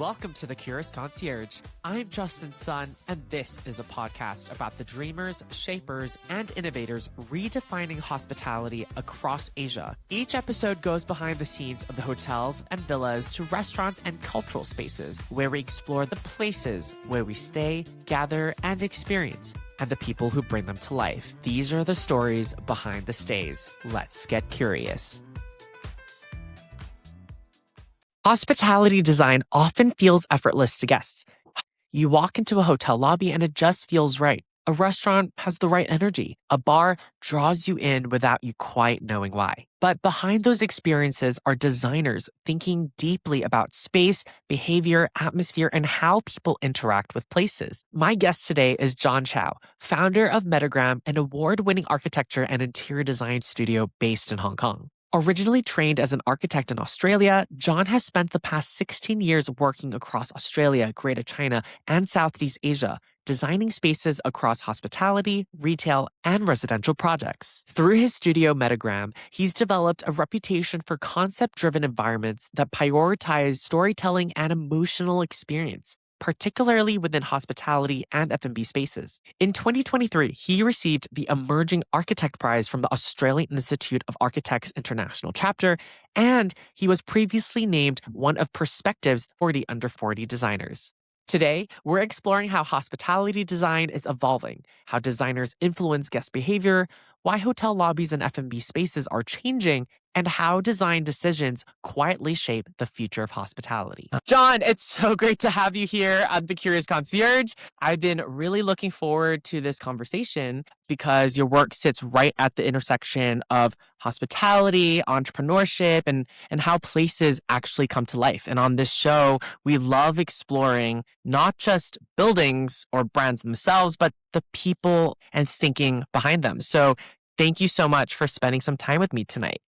Welcome to the Curious Concierge. I'm Justin Sun, and this is a podcast about the dreamers, shapers, and innovators redefining hospitality across Asia. Each episode goes behind the scenes of the hotels and villas to restaurants and cultural spaces, where we explore the places where we stay, gather, and experience, and the people who bring them to life. These are the stories behind the stays. Let's get curious. Hospitality design often feels effortless to guests. You walk into a hotel lobby and it just feels right. A restaurant has the right energy. A bar draws you in without you quite knowing why. But behind those experiences are designers thinking deeply about space, behavior, atmosphere, and how people interact with places. My guest today is John Chow, founder of Metagram, an award-winning architecture and interior design studio based in Hong Kong. Originally trained as an architect in Australia, John has spent the past 16 years working across Australia, Greater China, and Southeast Asia, designing spaces across hospitality, retail, and residential projects. Through his studio Metagram, he's developed a reputation for concept-driven environments that prioritize storytelling and emotional experience, particularly within hospitality and F&B spaces. In 2023, he received the Emerging Architect Prize from the Australian Institute of Architects International Chapter, and he was previously named one of Perspective's 40 Under 40 designers. Today, we're exploring how hospitality design is evolving, how designers influence guest behavior, why hotel lobbies and F&B spaces are changing, and how design decisions quietly shape the future of hospitality. John, it's so great to have you here at the Curious Concierge. I've been really looking forward to this conversation because your work sits right at the intersection of hospitality, entrepreneurship, and how places actually come to life. And on this show, we love exploring not just buildings or brands themselves, but the people and thinking behind them. So thank you so much for spending some time with me tonight.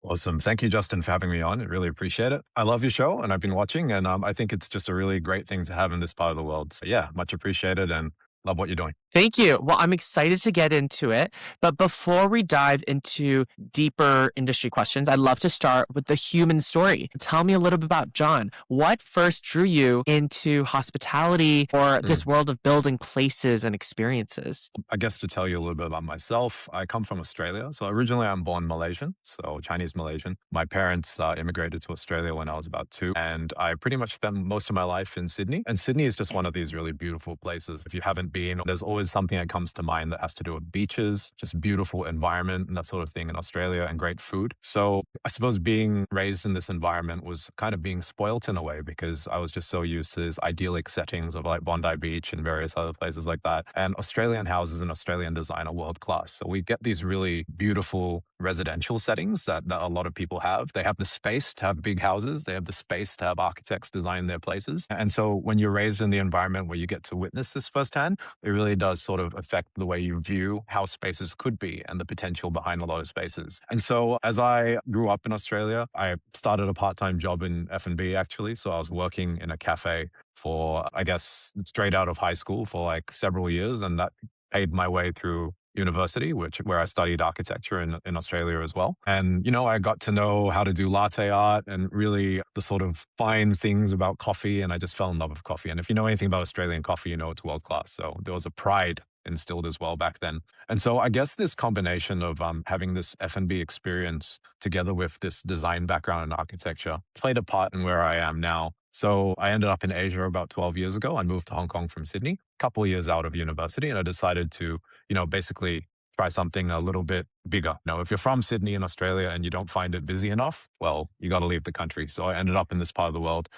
Awesome. Thank you, Justin, for having me on. I really appreciate it. I love your show and I've been watching and I think it's just a really great thing to have in this part of the world. So yeah, much appreciated and love what you're doing. Thank you. Well, I'm excited to get into it. But before we dive into deeper industry questions, I'd love to start with the human story. Tell me a little bit about John. What first drew you into hospitality or this world of building places and experiences? I guess to tell you a little bit about myself, I come from Australia. So originally I'm born Malaysian, so Chinese Malaysian. My parents immigrated to Australia when I was about 2. And I pretty much spent most of my life in Sydney. And Sydney is just one of these really beautiful places. If you haven't been, there's always something that comes to mind that has to do with beaches, just beautiful environment and that sort of thing in Australia and great food. So I suppose being raised in this environment was kind of being spoilt in a way because I was just so used to these idyllic settings of like Bondi Beach and various other places like that. And Australian houses and Australian design are world class. So we get these really beautiful residential settings that a lot of people have. They have the space to have big houses. They have the space to have architects design their places. And so when you're raised in the environment where you get to witness this firsthand, it really does sort of affect the way you view how spaces could be and the potential behind a lot of spaces. And so as I grew up in Australia, I started a part-time job in F&B actually. So I was working in a cafe for, I guess, straight out of high school for like several years. And that paid my way through university, where I studied architecture in Australia as well. And, I got to know how to do latte art and really the sort of fine things about coffee. And I just fell in love with coffee. And if you know anything about Australian coffee, it's world class. So there was a pride instilled as well back then. And so I guess this combination of having this F&B experience together with this design background in architecture played a part in where I am now. So I ended up in Asia about 12 years ago. I moved to Hong Kong from Sydney, a couple of years out of university, and I decided to, basically try something a little bit bigger. If you're from Sydney in Australia and you don't find it busy enough, well, you got to leave the country. So I ended up in this part of the world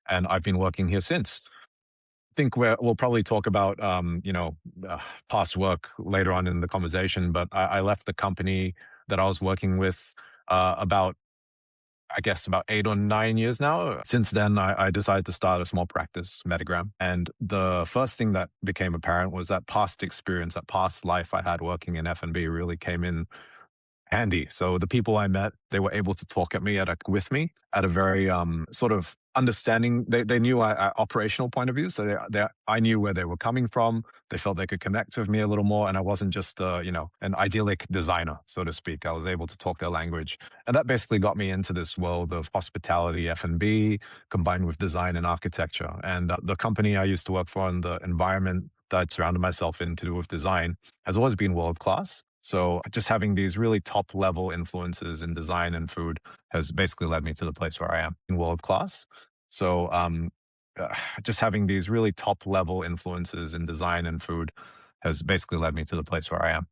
and I've been working here since. I think we'll probably talk about, past work later on in the conversation, but I left the company that I was working with about 8 or 9 years now. Since then, I decided to start a small practice, Metagram. And the first thing that became apparent was that past experience, that past life I had working in F&B really came in handy. So the people I met, they were able to talk with me at a very sort of understanding. They knew operational point of view, so I knew where they were coming from. They felt they could connect with me a little more, and I wasn't just an idyllic designer, so to speak. I was able to talk their language, and that basically got me into this world of hospitality, F&B, combined with design and architecture. And the company I used to work for and the environment that I'd surrounded myself in to do with design has always been world class. So just having these really top level influences in design and food has basically led me to the place where I am in world class. So just having these really top level influences in design and food has basically led me to the place where I am.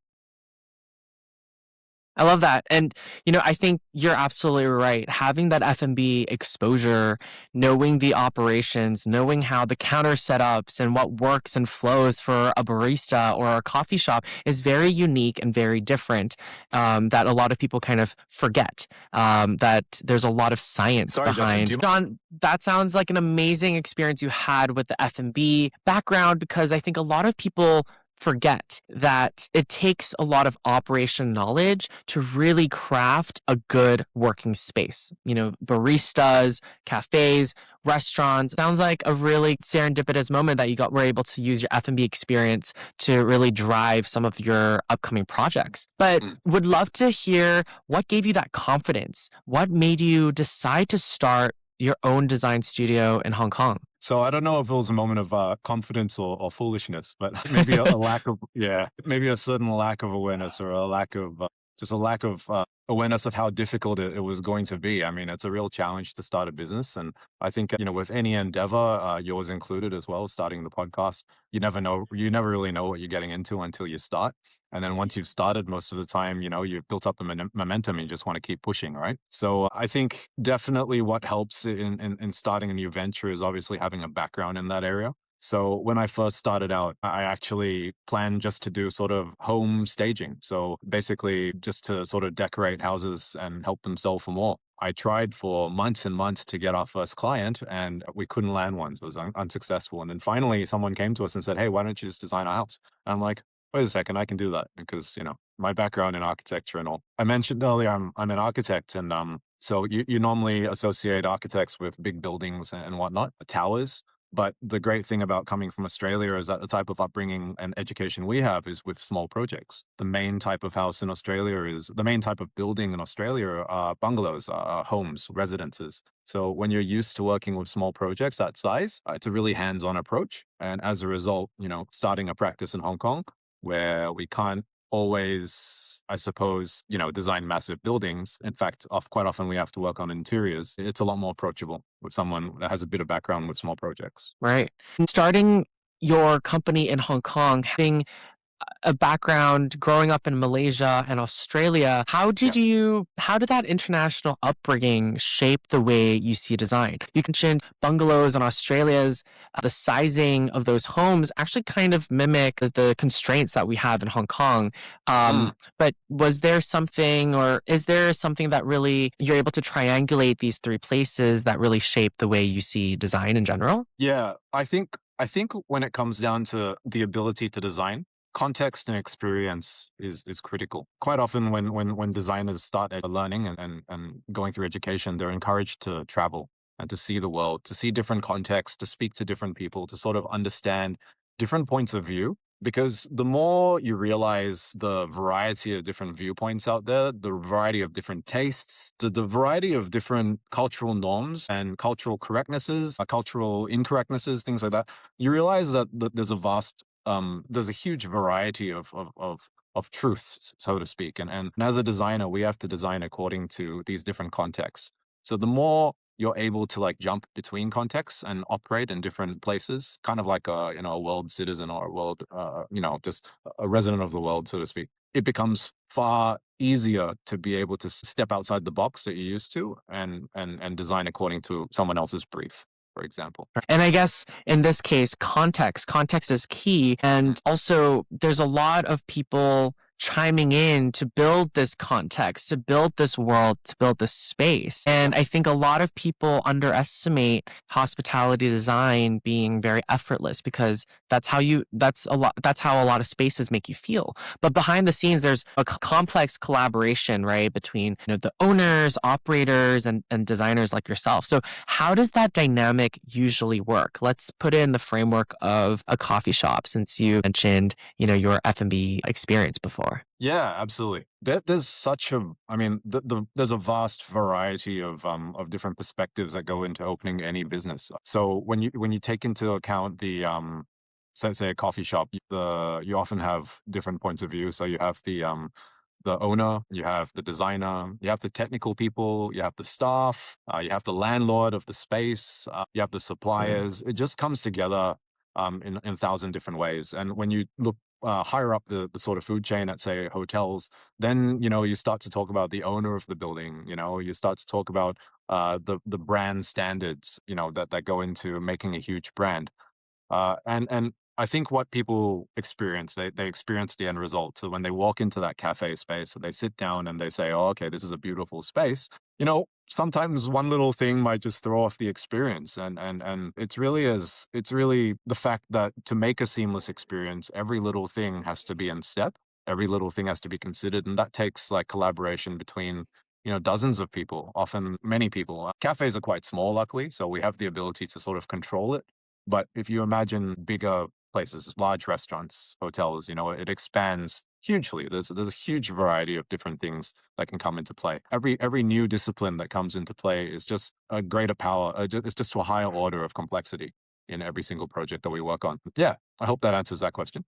I love that. And, I think you're absolutely right. Having that F&B exposure, knowing the operations, knowing how the counter setups and what works and flows for a barista or a coffee shop is very unique and very different, that a lot of people kind of forget, that there's a lot of science Sorry, Justin, behind. John, that sounds like an amazing experience you had with the F&B background, because I think a lot of people forget that it takes a lot of operation knowledge to really craft a good working space. Baristas, cafes, restaurants. Sounds like a really serendipitous moment that were able to use your F&B experience to really drive some of your upcoming projects. But would love to hear what gave you that confidence. What made you decide to start your own design studio in Hong Kong? So I don't know if it was a moment of confidence or foolishness, but maybe a lack of, yeah, maybe a certain lack of awareness, or a lack of, just a lack of awareness of how difficult it was going to be. I mean, it's a real challenge to start a business. And I think, with any endeavor, yours included as well, starting the podcast, you never really know what you're getting into until you start. And then once you've started, most of the time, you've built up the momentum and you just want to keep pushing, right? So I think definitely what helps in starting a new venture is obviously having a background in that area. So when I first started out, I actually planned just to do sort of home staging. So basically just to sort of decorate houses and help them sell for more. I tried for months and months to get our first client, and we couldn't land one. It was unsuccessful. And then finally someone came to us and said, "Hey, why don't you just design a house?" And I'm like, wait a second, I can do that, because, my background in architecture and all. I mentioned earlier, I'm an architect, and so you normally associate architects with big buildings and whatnot, towers. But the great thing about coming from Australia is that the type of upbringing and education we have is with small projects. The main type of the main type of building in Australia are bungalows, homes, residences. So when you're used to working with small projects that size, it's a really hands-on approach. And as a result, starting a practice in Hong Kong, where we can't always, I suppose, design massive buildings. In fact, quite often we have to work on interiors. It's a lot more approachable with someone that has a bit of background with small projects. Right. Starting your company in Hong Kong, having a background growing up in Malaysia and Australia, how did that international upbringing shape the way you see design? You mentioned bungalows in Australia's, the sizing of those homes actually kind of mimic the constraints that we have in Hong Kong. But was there something, or is there something that really you're able to triangulate these three places that really shape the way you see design in general? Yeah, I think when it comes down to the ability to design, context and experience is critical. Quite often when designers start learning and going through education, they're encouraged to travel and to see the world, to see different contexts, to speak to different people, to sort of understand different points of view. Because the more you realize the variety of different viewpoints out there, the variety of different tastes, the variety of different cultural norms and cultural correctnesses, cultural incorrectnesses, things like that, you realize that there's a huge variety of truths, so to speak. And as a designer, we have to design according to these different contexts. So the more you're able to jump between contexts and operate in different places, kind of like a world citizen, or a world, just a resident of the world, so to speak, it becomes far easier to be able to step outside the box that you're used to and design according to someone else's brief, for example. And I guess in this case, context is key. And also there's a lot of people chiming in to build this context, to build this world, to build this space. And I think a lot of people underestimate hospitality design being very effortless because that's how a lot of spaces make you feel. But behind the scenes, there's a complex collaboration, right, between the owners, operators, and designers like yourself. So how does that dynamic usually work? Let's put it in the framework of a coffee shop, since you mentioned your F&B experience before. Yeah, absolutely. There's such a, I mean, there's a vast variety of different perspectives that go into opening any business. So when you take into account the say a coffee shop, you often have different points of view. So you have the owner, you have the designer, you have the technical people, you have the staff, you have the landlord of the space, you have the suppliers. It just comes together in a thousand different ways. And when you look higher up the sort of food chain at, say, hotels, then you start to talk about the owner of the building. You start to talk about the brand standards that go into making a huge brand. And I think what people experience, they experience the end result. So when they walk into that cafe space, they sit down and they say, "Oh, okay, this is a beautiful space." Sometimes one little thing might just throw off the experience, and it's really the fact that to make a seamless experience, every little thing has to be in step. Every little thing has to be considered, and that takes like collaboration between dozens of people, often many people. Cafes are quite small, luckily, so we have the ability to sort of control it. But if you imagine bigger places, large restaurants, hotels, it expands hugely. There's a huge variety of different things that can come into play. Every new discipline that comes into play is just a greater power. It's just to a higher order of complexity in every single project that we work on. Yeah, I hope that answers that question.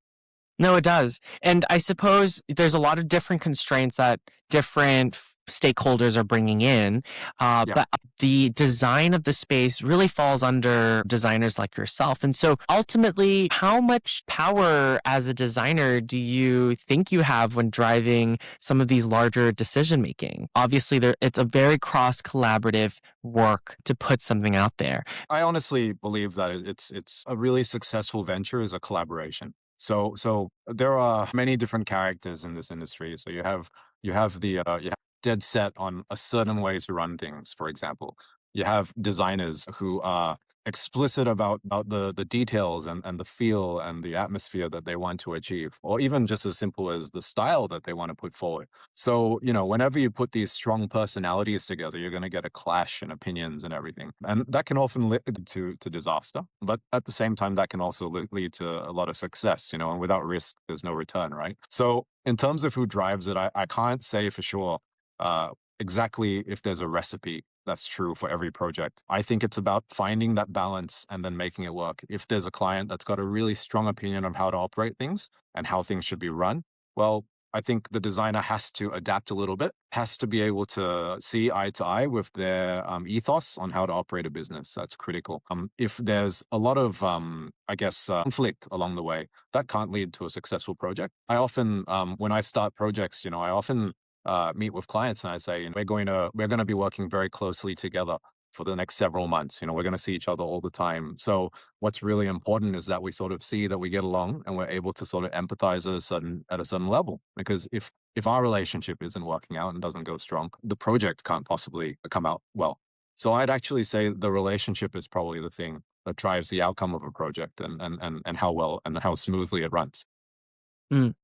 No, it does. And I suppose there's a lot of different constraints that different stakeholders are bringing in. Yeah. But the design of the space really falls under designers like yourself. And so ultimately, how much power as a designer do you think you have when driving some of these larger decision making? Obviously, it's a very cross collaborative work to put something out there. I honestly believe that it's a really successful venture is a collaboration. So there are many different characters in this industry. So you have dead set on a certain way to run things. For example, you have designers who are explicit about the details and the feel and the atmosphere that they want to achieve, or even just as simple as the style that they want to put forward. So, whenever you put these strong personalities together, you're going to get a clash in opinions and everything. And that can often lead to disaster. But at the same time, that can also lead to a lot of success, and without risk, there's no return, right? So, in terms of who drives it, I can't say for sure uh, exactly if there's a recipe that's true for every project. I think it's about finding that balance and then making it work. If there's a client that's got a really strong opinion of how to operate things and how things should be run, well, I think the designer has to adapt a little bit, has to be able to see eye to eye with their ethos on how to operate a business. That's critical. If there's a lot of, I guess, conflict along the way, that can't lead to a successful project. I often, when I start projects, I often meet with clients and I say, we're going to be working very closely together for the next several months. We're going to see each other all the time. So what's really important is that we sort of see that we get along and we're able to sort of empathize at a certain level. Because if our relationship isn't working out and doesn't go strong, the project can't possibly come out well. So I'd actually say the relationship is probably the thing that drives the outcome of a project and how well and how smoothly it runs. Mm.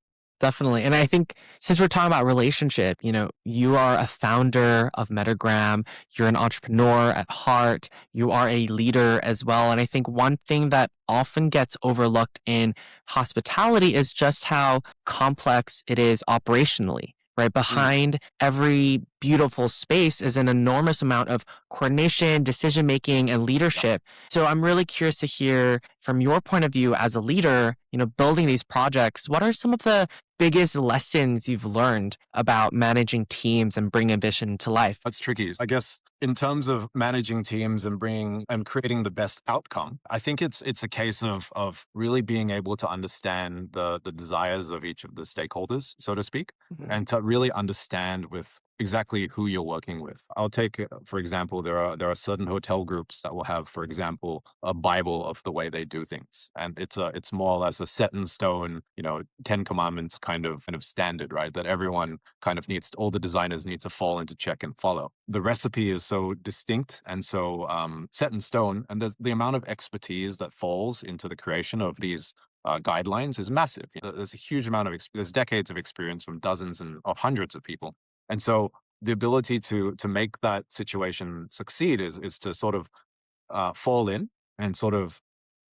Definitely. And I think since we're talking about relationship, you are a founder of Metagram, you're an entrepreneur at heart, you are a leader as well. And I think one thing that often gets overlooked in hospitality is just how complex it is operationally. Right behind every beautiful space is an enormous amount of coordination, decision making, and leadership. So I'm really curious to hear from your point of view as a leader, building these projects, what are some of the biggest lessons you've learned about managing teams and bringing vision to life? That's tricky. I guess in terms of managing teams and bringing and creating the best outcome, I think it's a case of really being able to understand the desires of each of the stakeholders, so to speak, Mhm. and to really understand with exactly who you're working with. I'll take, for example, there are certain hotel groups that will have, for example, a Bible of the way they do things, and it's more or less a set in stone, 10 Commandments kind of standard, right? That everyone kind of needs, all the designers need to fall into check and follow. The recipe is so distinct and so set in stone, and the amount of expertise that falls into the creation of these guidelines is massive. There's a huge amount of there's decades of experience from dozens and of hundreds of people, and so the ability to make that situation succeed is to sort of fall in and sort of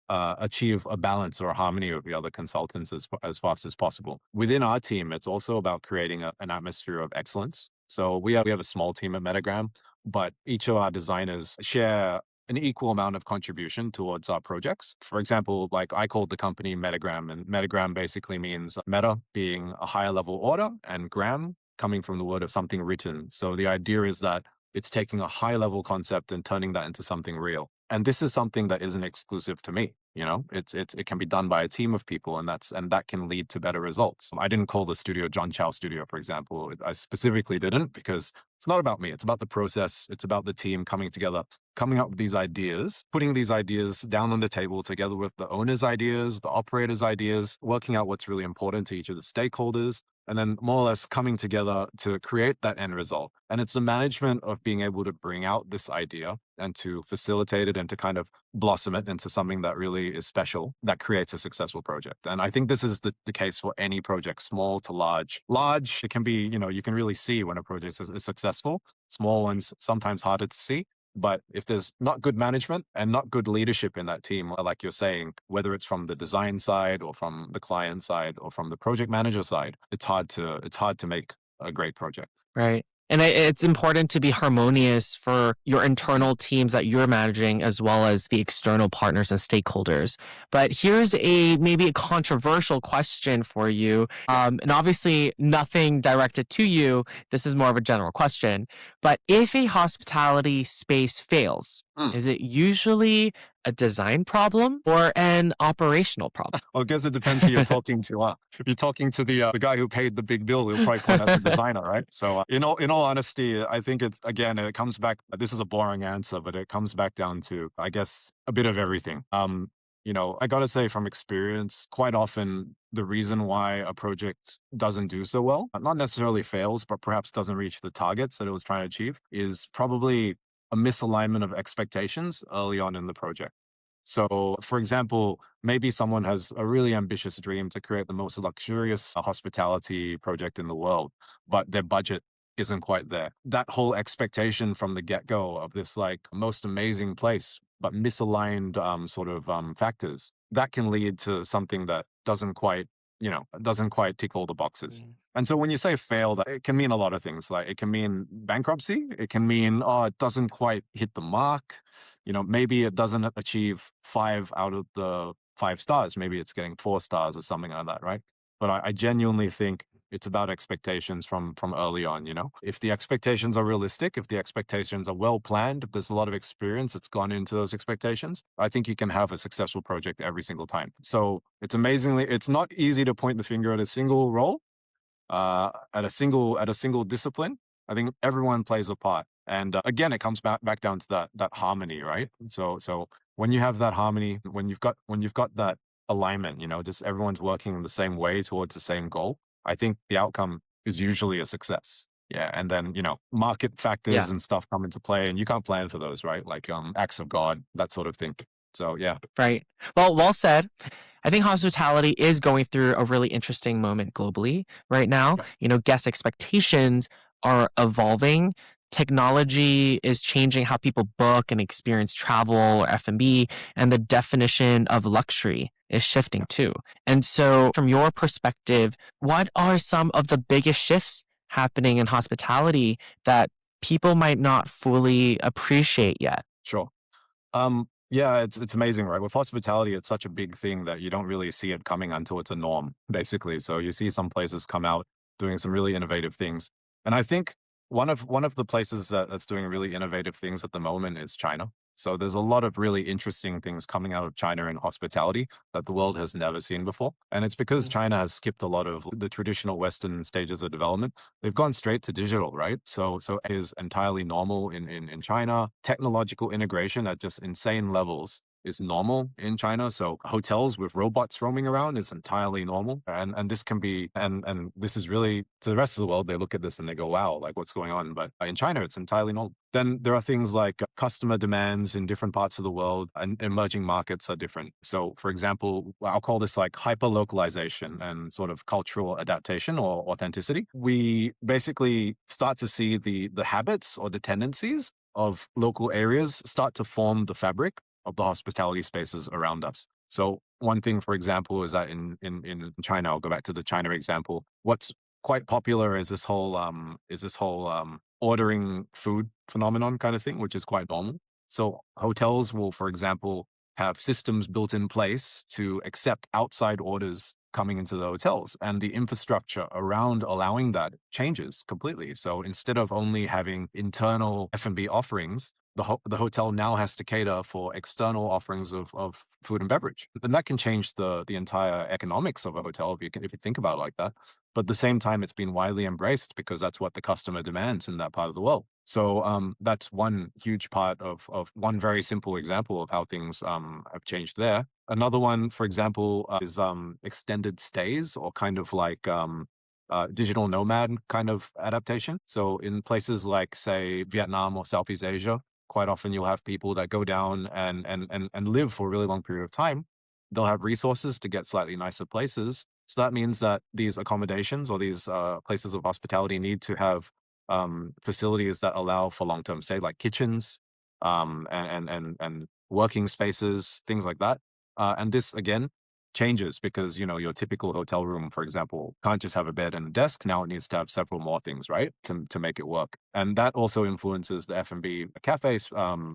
achieve a balance or a harmony with the other consultants as fast as possible. Within our team, it's also about creating an atmosphere of excellence. So we have a small team at Metagram, but each of our designers share an equal amount of contribution towards our projects. For example, like I called the company Metagram, and Metagram basically means meta being a higher level order and gram coming from the word of something written. So the idea is that it's taking a high level concept and turning that into something real. And this is something that isn't exclusive to me. It can be done by a team of people, and that can lead to better results. I didn't call the studio John Chow Studio, for example. I specifically didn't, because it's not about me. It's about the process. It's about the team coming together, coming up with these ideas, putting these ideas down on the table together with the owner's ideas, the operator's ideas, working out what's really important to each of the stakeholders, and then more or less coming together to create that end result. And it's the management of being able to bring out this idea and to facilitate it and to kind of blossom it into something that really is special, that creates a successful project. And I think this is the case for any project, small to large. Large, it can be, you can really see when a project is successful. Small ones, sometimes harder to see. But if there's not good management and not good leadership in that team, like you're saying, whether it's from the design side or from the client side or from the project manager side, it's hard to make a great project. Right. And it's important to be harmonious for your internal teams that you're managing, as well as the external partners and stakeholders. But here's maybe a controversial question for you. And obviously nothing directed to you. This is more of a general question. But if a hospitality space fails, is it usually a design problem or an operational problem? Well, I guess it depends who you're talking to. If you're talking to the guy who paid the big bill, he'll probably point out the designer, right? So, in all honesty, I think it comes back. This is a boring answer, but it comes back down to, I guess, a bit of everything. I gotta say from experience, quite often the reason why a project doesn't do so well, not necessarily fails, but perhaps doesn't reach the targets that it was trying to achieve, is probably a misalignment of expectations early on in the project. So, for example, maybe someone has a really ambitious dream to create the most luxurious hospitality project in the world, but their budget isn't quite there. That whole expectation from the get-go of this like most amazing place, but misaligned factors, that can lead to something that doesn't quite tick all the boxes. And so when you say fail, it can mean a lot of things. Like it can mean bankruptcy. It can mean, it doesn't quite hit the mark. Maybe it doesn't achieve 5 out of the 5 stars. Maybe it's getting 4 stars or something like that, right? But I genuinely think it's about expectations from early on. If the expectations are realistic, if the expectations are well planned, if there's a lot of experience that's gone into those expectations, I think you can have a successful project every single time. So it's not easy to point the finger at a single role, at a single discipline. I think everyone plays a part. And again, it comes back down to that harmony, right? So when you have that harmony, when you've got that alignment, just everyone's working in the same way towards the same goal, I think the outcome is usually a success. Yeah. And then, market factors and stuff come into play, and you can't plan for those, right? Like acts of God, that sort of thing. So yeah. Right. Well said. I think hospitality is going through a really interesting moment globally right now. Guest expectations are evolving. Technology is changing how people book and experience travel or F&B, and the definition of luxury is shifting too. And so from your perspective, what are some of the biggest shifts happening in hospitality that people might not fully appreciate yet? Sure. Yeah, it's amazing, right? With hospitality, it's such a big thing that you don't really see it coming until it's a norm, basically. So you see some places come out doing some really innovative things. And I think one of the places that's doing really innovative things at the moment is China. So there's a lot of really interesting things coming out of China in hospitality that the world has never seen before. And it's because China has skipped a lot of the traditional Western stages of development. They've gone straight to digital, right? So it is entirely normal in China. Technological integration at just insane levels is normal in China. So hotels with robots roaming around is entirely normal. And this can be, and this is really, to the rest of the world, they look at this and they go, wow, like what's going on? But in China, it's entirely normal. Then there are things like customer demands in different parts of the world, and emerging markets are different. So for example, I'll call this like hyper localization and sort of cultural adaptation or authenticity. We basically start to see the habits or the tendencies of local areas start to form the fabric of the hospitality spaces around us. So one thing, for example, is that in China, I'll go back to the China example. What's quite popular is this whole ordering food phenomenon kind of thing, which is quite normal. So hotels will, for example, have systems built in place to accept outside orders coming into the hotels, and the infrastructure around allowing that changes completely. So instead of only having internal F&B offerings, the hotel now has to cater for external offerings of food and beverage. Then that can change the entire economics of a hotel if you think about it like that. But at the same time, it's been widely embraced because that's what the customer demands in that part of the world. So that's one huge part of one very simple example of how things have changed there. Another one, for example, is extended stays, or kind of like digital nomad kind of adaptation. So in places like, say, Vietnam or Southeast Asia, quite often you'll have people that go down and live for a really long period of time. They'll have resources to get slightly nicer places. So that means that these accommodations or these places of hospitality need to have facilities that allow for long-term stay, like kitchens and working spaces, things like that. And this, again, changes because, your typical hotel room, for example, can't just have a bed and a desk. Now it needs to have several more things, right, to make it work. And that also influences the F&B cafe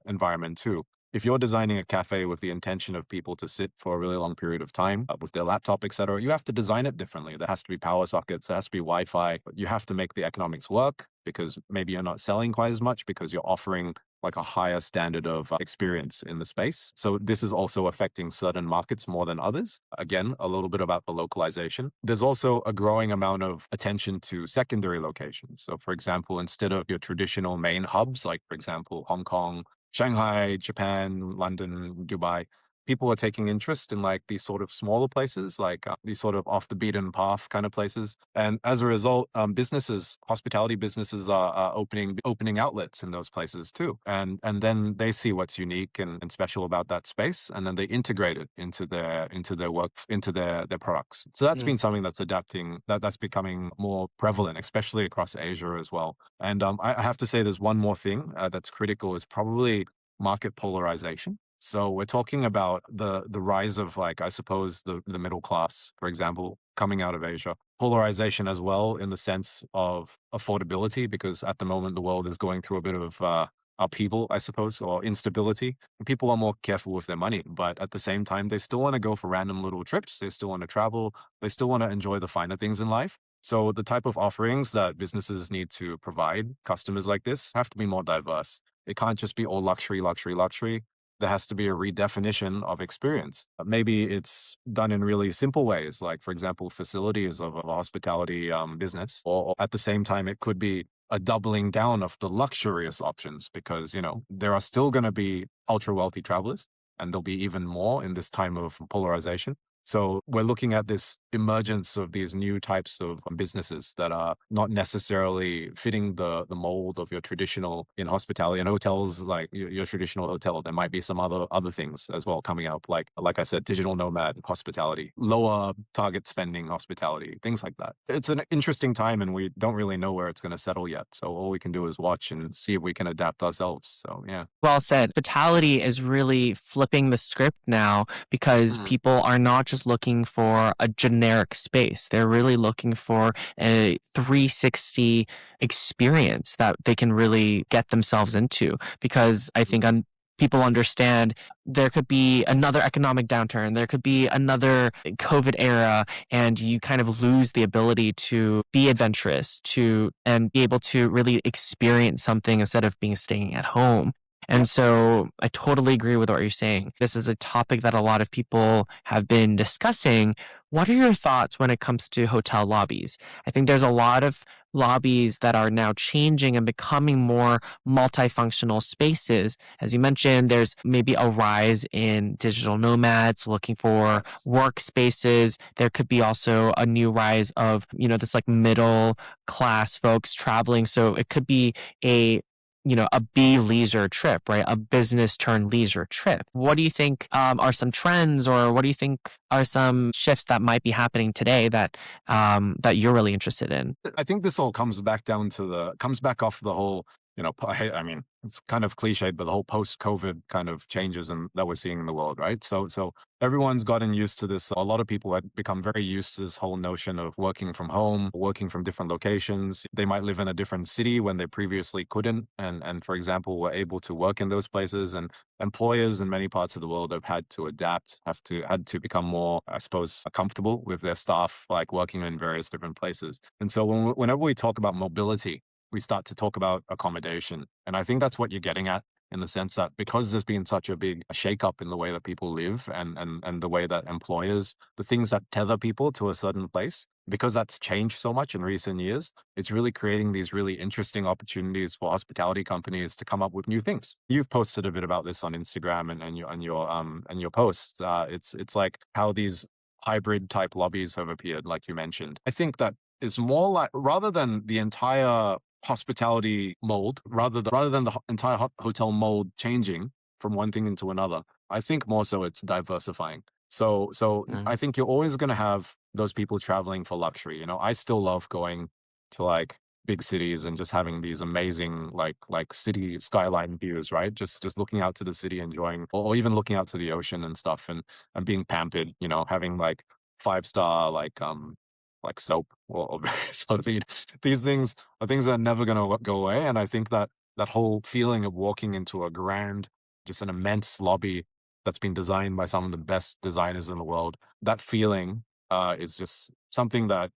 environment too. If you're designing a cafe with the intention of people to sit for a really long period of time with their laptop, etc., you have to design it differently. There has to be power sockets, there has to be Wi-Fi. You have to make the economics work because maybe you're not selling quite as much because you're offering like a higher standard of experience in the space. So this is also affecting certain markets more than others. Again, a little bit about the localization. There's also a growing amount of attention to secondary locations. So for example, instead of your traditional main hubs, like for example, Hong Kong, Shanghai, Japan, London, Dubai, people are taking interest in like these sort of smaller places, like these sort of off the beaten path kind of places. And as a result, hospitality businesses are opening outlets in those places too. And then they see what's unique and special about that space, and then they integrate it into their work, into their products. So that's been something that's becoming more prevalent, especially across Asia as well. And I have to say, there's one more thing that's critical, is probably market polarization. So we're talking about the rise of, like, I suppose, the middle class, for example, coming out of Asia. Polarization as well in the sense of affordability, because at the moment the world is going through a bit of upheaval, I suppose, or instability. People are more careful with their money, but at the same time, they still want to go for random little trips. They still want to travel. They still want to enjoy the finer things in life. So the type of offerings that businesses need to provide customers like this have to be more diverse. It can't just be all luxury, luxury, luxury. There has to be a redefinition of experience. Maybe it's done in really simple ways, like, for example, facilities of a hospitality business. Or at the same time, it could be a doubling down of the luxurious options, because, there are still going to be ultra wealthy travelers, and there'll be even more in this time of polarization. So we're looking at this emergence of these new types of businesses that are not necessarily fitting the mold of your traditional, in hospitality and hotels, like your traditional hotel. There might be some other things as well coming up, like I said, digital nomad hospitality, lower target spending hospitality, things like that. It's an interesting time, and we don't really know where it's going to settle yet. So all we can do is watch and see if we can adapt ourselves. So yeah. Well said. Hospitality is really flipping the script now, because people are not just looking for a generic space. They're really looking for a 360 experience that they can really get themselves into, because I think people understand there could be another economic downturn, there could be another COVID era, and you kind of lose the ability to be adventurous and be able to really experience something instead of staying at home. And so I totally agree with what you're saying. This is a topic that a lot of people have been discussing. What are your thoughts when it comes to hotel lobbies? I think there's a lot of lobbies that are now changing and becoming more multifunctional spaces. As you mentioned, there's maybe a rise in digital nomads looking for Yes. workspaces. There could be also a new rise of, this like middle class folks traveling. So it could be a a B leisure trip, right? A business turn leisure trip. What do you think are some trends, or what do you think are some shifts that might be happening today that you're really interested in? I think this all comes back comes back off the whole, I mean, it's kind of cliched, but the whole post-COVID kind of changes that we're seeing in the world, right? So everyone's gotten used to this. A lot of people had become very used to this whole notion of working from home, working from different locations. They might live in a different city when they previously couldn't, and for example, were able to work in those places. And employers in many parts of the world have had to adapt, had to become more, I suppose, comfortable with their staff, like working in various different places. And so whenever we talk about mobility, we start to talk about accommodation. And I think that's what you're getting at, in the sense that because there's been such a big shakeup in the way that people live, and the way that employers, the things that tether people to a certain place, because that's changed so much in recent years, it's really creating these really interesting opportunities for hospitality companies to come up with new things. You've posted a bit about this on Instagram and your posts. It's like how these hybrid type lobbies have appeared, like you mentioned. I think that is more like, rather than the entire hospitality mold, rather than the entire hotel mold changing from one thing into another, I think more so it's diversifying. So Mm. I think you're always going to have those people traveling for luxury. I still love going to like big cities and just having these amazing like city skyline views, right? Just looking out to the city, enjoying, or even looking out to the ocean and stuff, and being pampered, having like 5-star like soap, or sort of these things are things that are never going to go away. And I think that that whole feeling of walking into a grand, just an immense lobby that's been designed by some of the best designers in the world, that feeling is just something that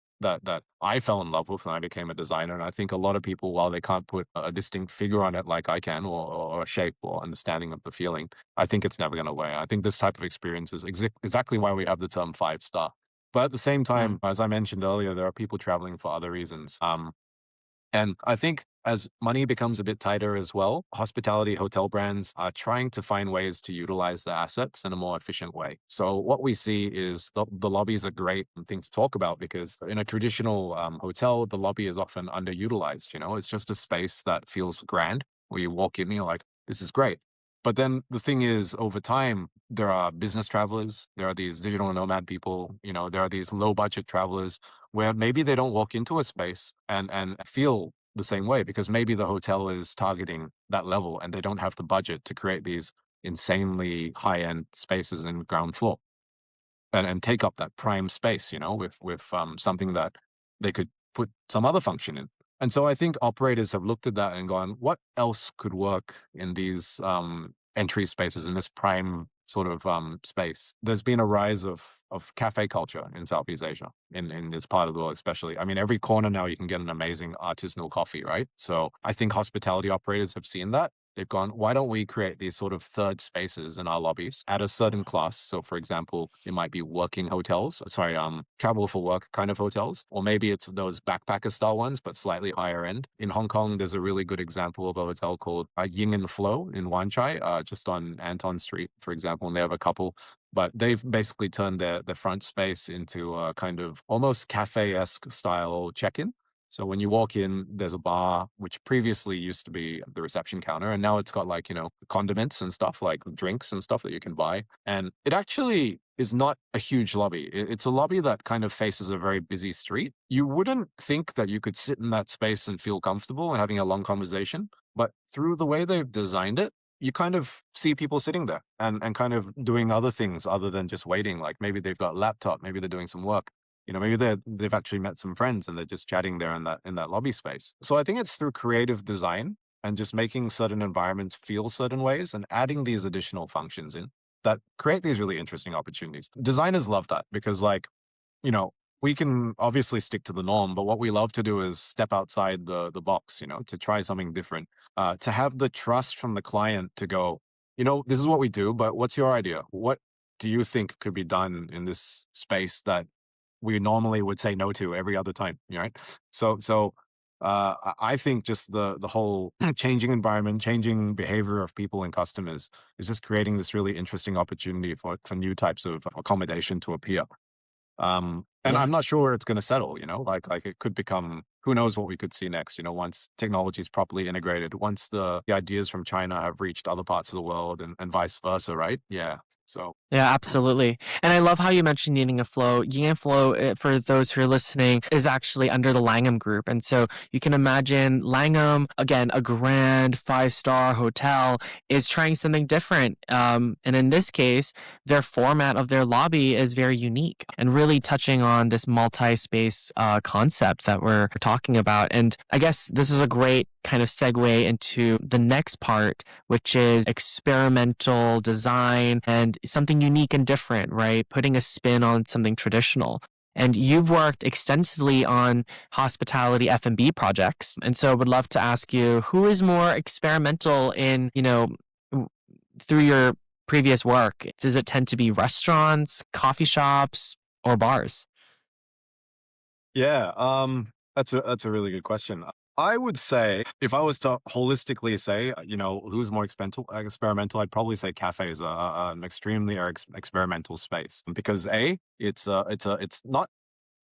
I fell in love with when I became a designer. And I think a lot of people, while they can't put a distinct figure on it like I can, or a shape or understanding of the feeling, I think it's never going to away. I think this type of experience is exactly why we have the term 5-star. But at the same Mm. time, as I mentioned earlier, there are people traveling for other reasons. And I think as money becomes a bit tighter as well, hospitality hotel brands are trying to find ways to utilize their assets in a more efficient way. So what we see is the lobbies are great and thing to talk about, because in a traditional hotel, the lobby is often underutilized. It's just a space that feels grand, where you walk in and you're like, this is great. But then the thing is, over time, there are business travelers, there are these digital nomad people, there are these low budget travelers where maybe they don't walk into a space and feel the same way, because maybe the hotel is targeting that level and they don't have the budget to create these insanely high end spaces in ground floor, and take up that prime space, with something that they could put some other function in. And so I think operators have looked at that and gone, what else could work in these entry spaces, in this prime sort of space? There's been a rise of cafe culture in Southeast Asia, in this part of the world especially. I mean, every corner now you can get an amazing artisanal coffee, right? So I think hospitality operators have seen that. They've gone, why don't we create these sort of third spaces in our lobbies at a certain class? So, for example, it might be working hotels, sorry, travel for work kind of hotels, or maybe it's those backpacker style ones, but slightly higher end. In Hong Kong, there's a really good example of a hotel called Ying and Flow in Wan Chai, just on Anton Street, for example. And they have a couple, but they've basically turned their front space into a kind of almost cafe-esque style check-in. So when you walk in, there's a bar, which previously used to be the reception counter, and now it's got like, condiments and stuff, like drinks and stuff that you can buy. And it actually is not a huge lobby. It's a lobby that kind of faces a very busy street. You wouldn't think that you could sit in that space and feel comfortable and having a long conversation, but through the way they've designed it, you kind of see people sitting there and kind of doing other things other than just waiting. Like maybe they've got a laptop, maybe they're doing some work. Maybe they've actually met some friends and they're just chatting there in that lobby space. So I think it's through creative design and just making certain environments feel certain ways and adding these additional functions in that create these really interesting opportunities. Designers love that because, like, you know, we can obviously stick to the norm, but what we love to do is step outside the box, to try something different. To have the trust from the client to go, this is what we do, but what's your idea? What do you think could be done in this space that we normally would say no to every other time, right? So I think just the whole changing environment, changing behavior of people and customers is just creating this really interesting opportunity for new types of accommodation to appear. And Yeah. I'm not sure where it's going to settle, like it could become, who knows what we could see next, once technology is properly integrated, once the ideas from China have reached other parts of the world and vice versa, right? Yeah. So Yeah, absolutely. And I love how you mentioned Yin and Flow. Yin and Flow, for those who are listening, is actually under the Langham Group. And so you can imagine Langham, again, a grand 5-star hotel, is trying something different. And in this case, their format of their lobby is very unique and really touching on this multi-space concept that we're talking about. And I guess this is a great kind of segue into the next part, which is experimental design and something unique and different, right? Putting a spin on something traditional. And you've worked extensively on hospitality F&B projects. And so I would love to ask you, who is more experimental in, through your previous work? Does it tend to be restaurants, coffee shops, or bars? yeah, that's a really good question. I would say if I was to holistically say, who's more experimental, I'd probably say cafes are an extremely experimental space because it's not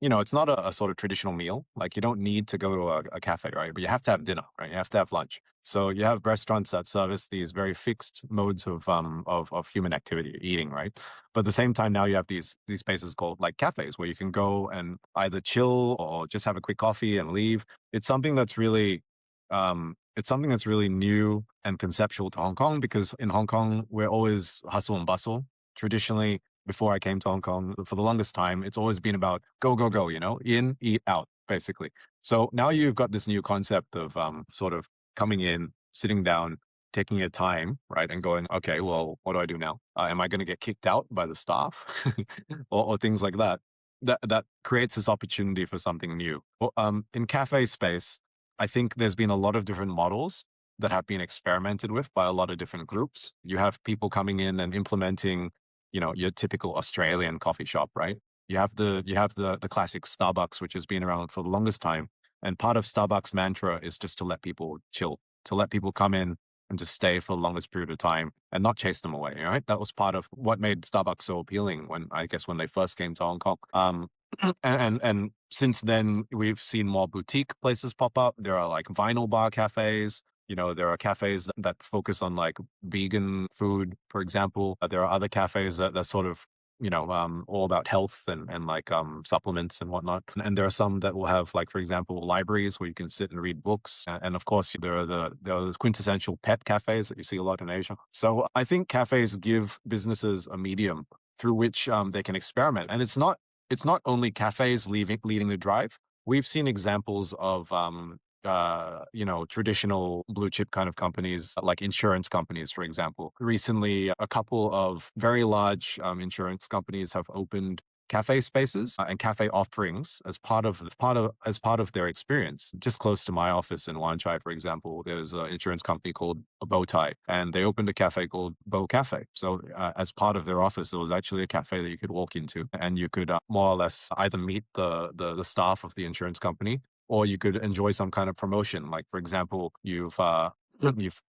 it's not a sort of traditional meal. Like you don't need to go to a cafe, right? But you have to have dinner, right? You have to have lunch. So you have restaurants that service these very fixed modes of human activity, eating, right? But at the same time, now you have these spaces called like cafes where you can go and either chill or just have a quick coffee and leave. It's something that's really new and conceptual to Hong Kong because in Hong Kong we're always hustle and bustle. Traditionally, before I came to Hong Kong, for the longest time, it's always been about go, go, go, in, eat, out, basically. So now you've got this new concept of sort of coming in, sitting down, taking your time, right? And going, okay, well, what do I do now? Am I going to get kicked out by the staff or things like that? That creates this opportunity for something new. Well, in cafe space, I think there's been a lot of different models that have been experimented with by a lot of different groups. You have people coming in and implementing your typical Australian coffee shop, right? You have the classic Starbucks, which has been around for the longest time. And part of Starbucks mantra is just to let people chill, to let people come in and just stay for the longest period of time and not chase them away, right? That was part of what made Starbucks so appealing when they first came to Hong Kong. And since then we've seen more boutique places pop up. There are like vinyl bar cafes. There are cafes that focus on like vegan food, for example. There are other cafes that sort of, all about health and like supplements and whatnot. And there are some that will have like, for example, libraries where you can sit and read books. And of course, there are the quintessential pet cafes that you see a lot in Asia. So I think cafes give businesses a medium through which they can experiment. And it's not only cafes leading the drive. We've seen examples of traditional blue chip kind of companies like insurance companies, for example. Recently, a couple of very large insurance companies have opened cafe spaces and cafe offerings as part of their experience. Just close to my office in Wan Chai, for example, there's an insurance company called Bowtie, and they opened a cafe called Bow Cafe. So as part of their office, there was actually a cafe that you could walk into, and you could more or less either meet the staff of the insurance company, or you could enjoy some kind of promotion. Like, for example, you've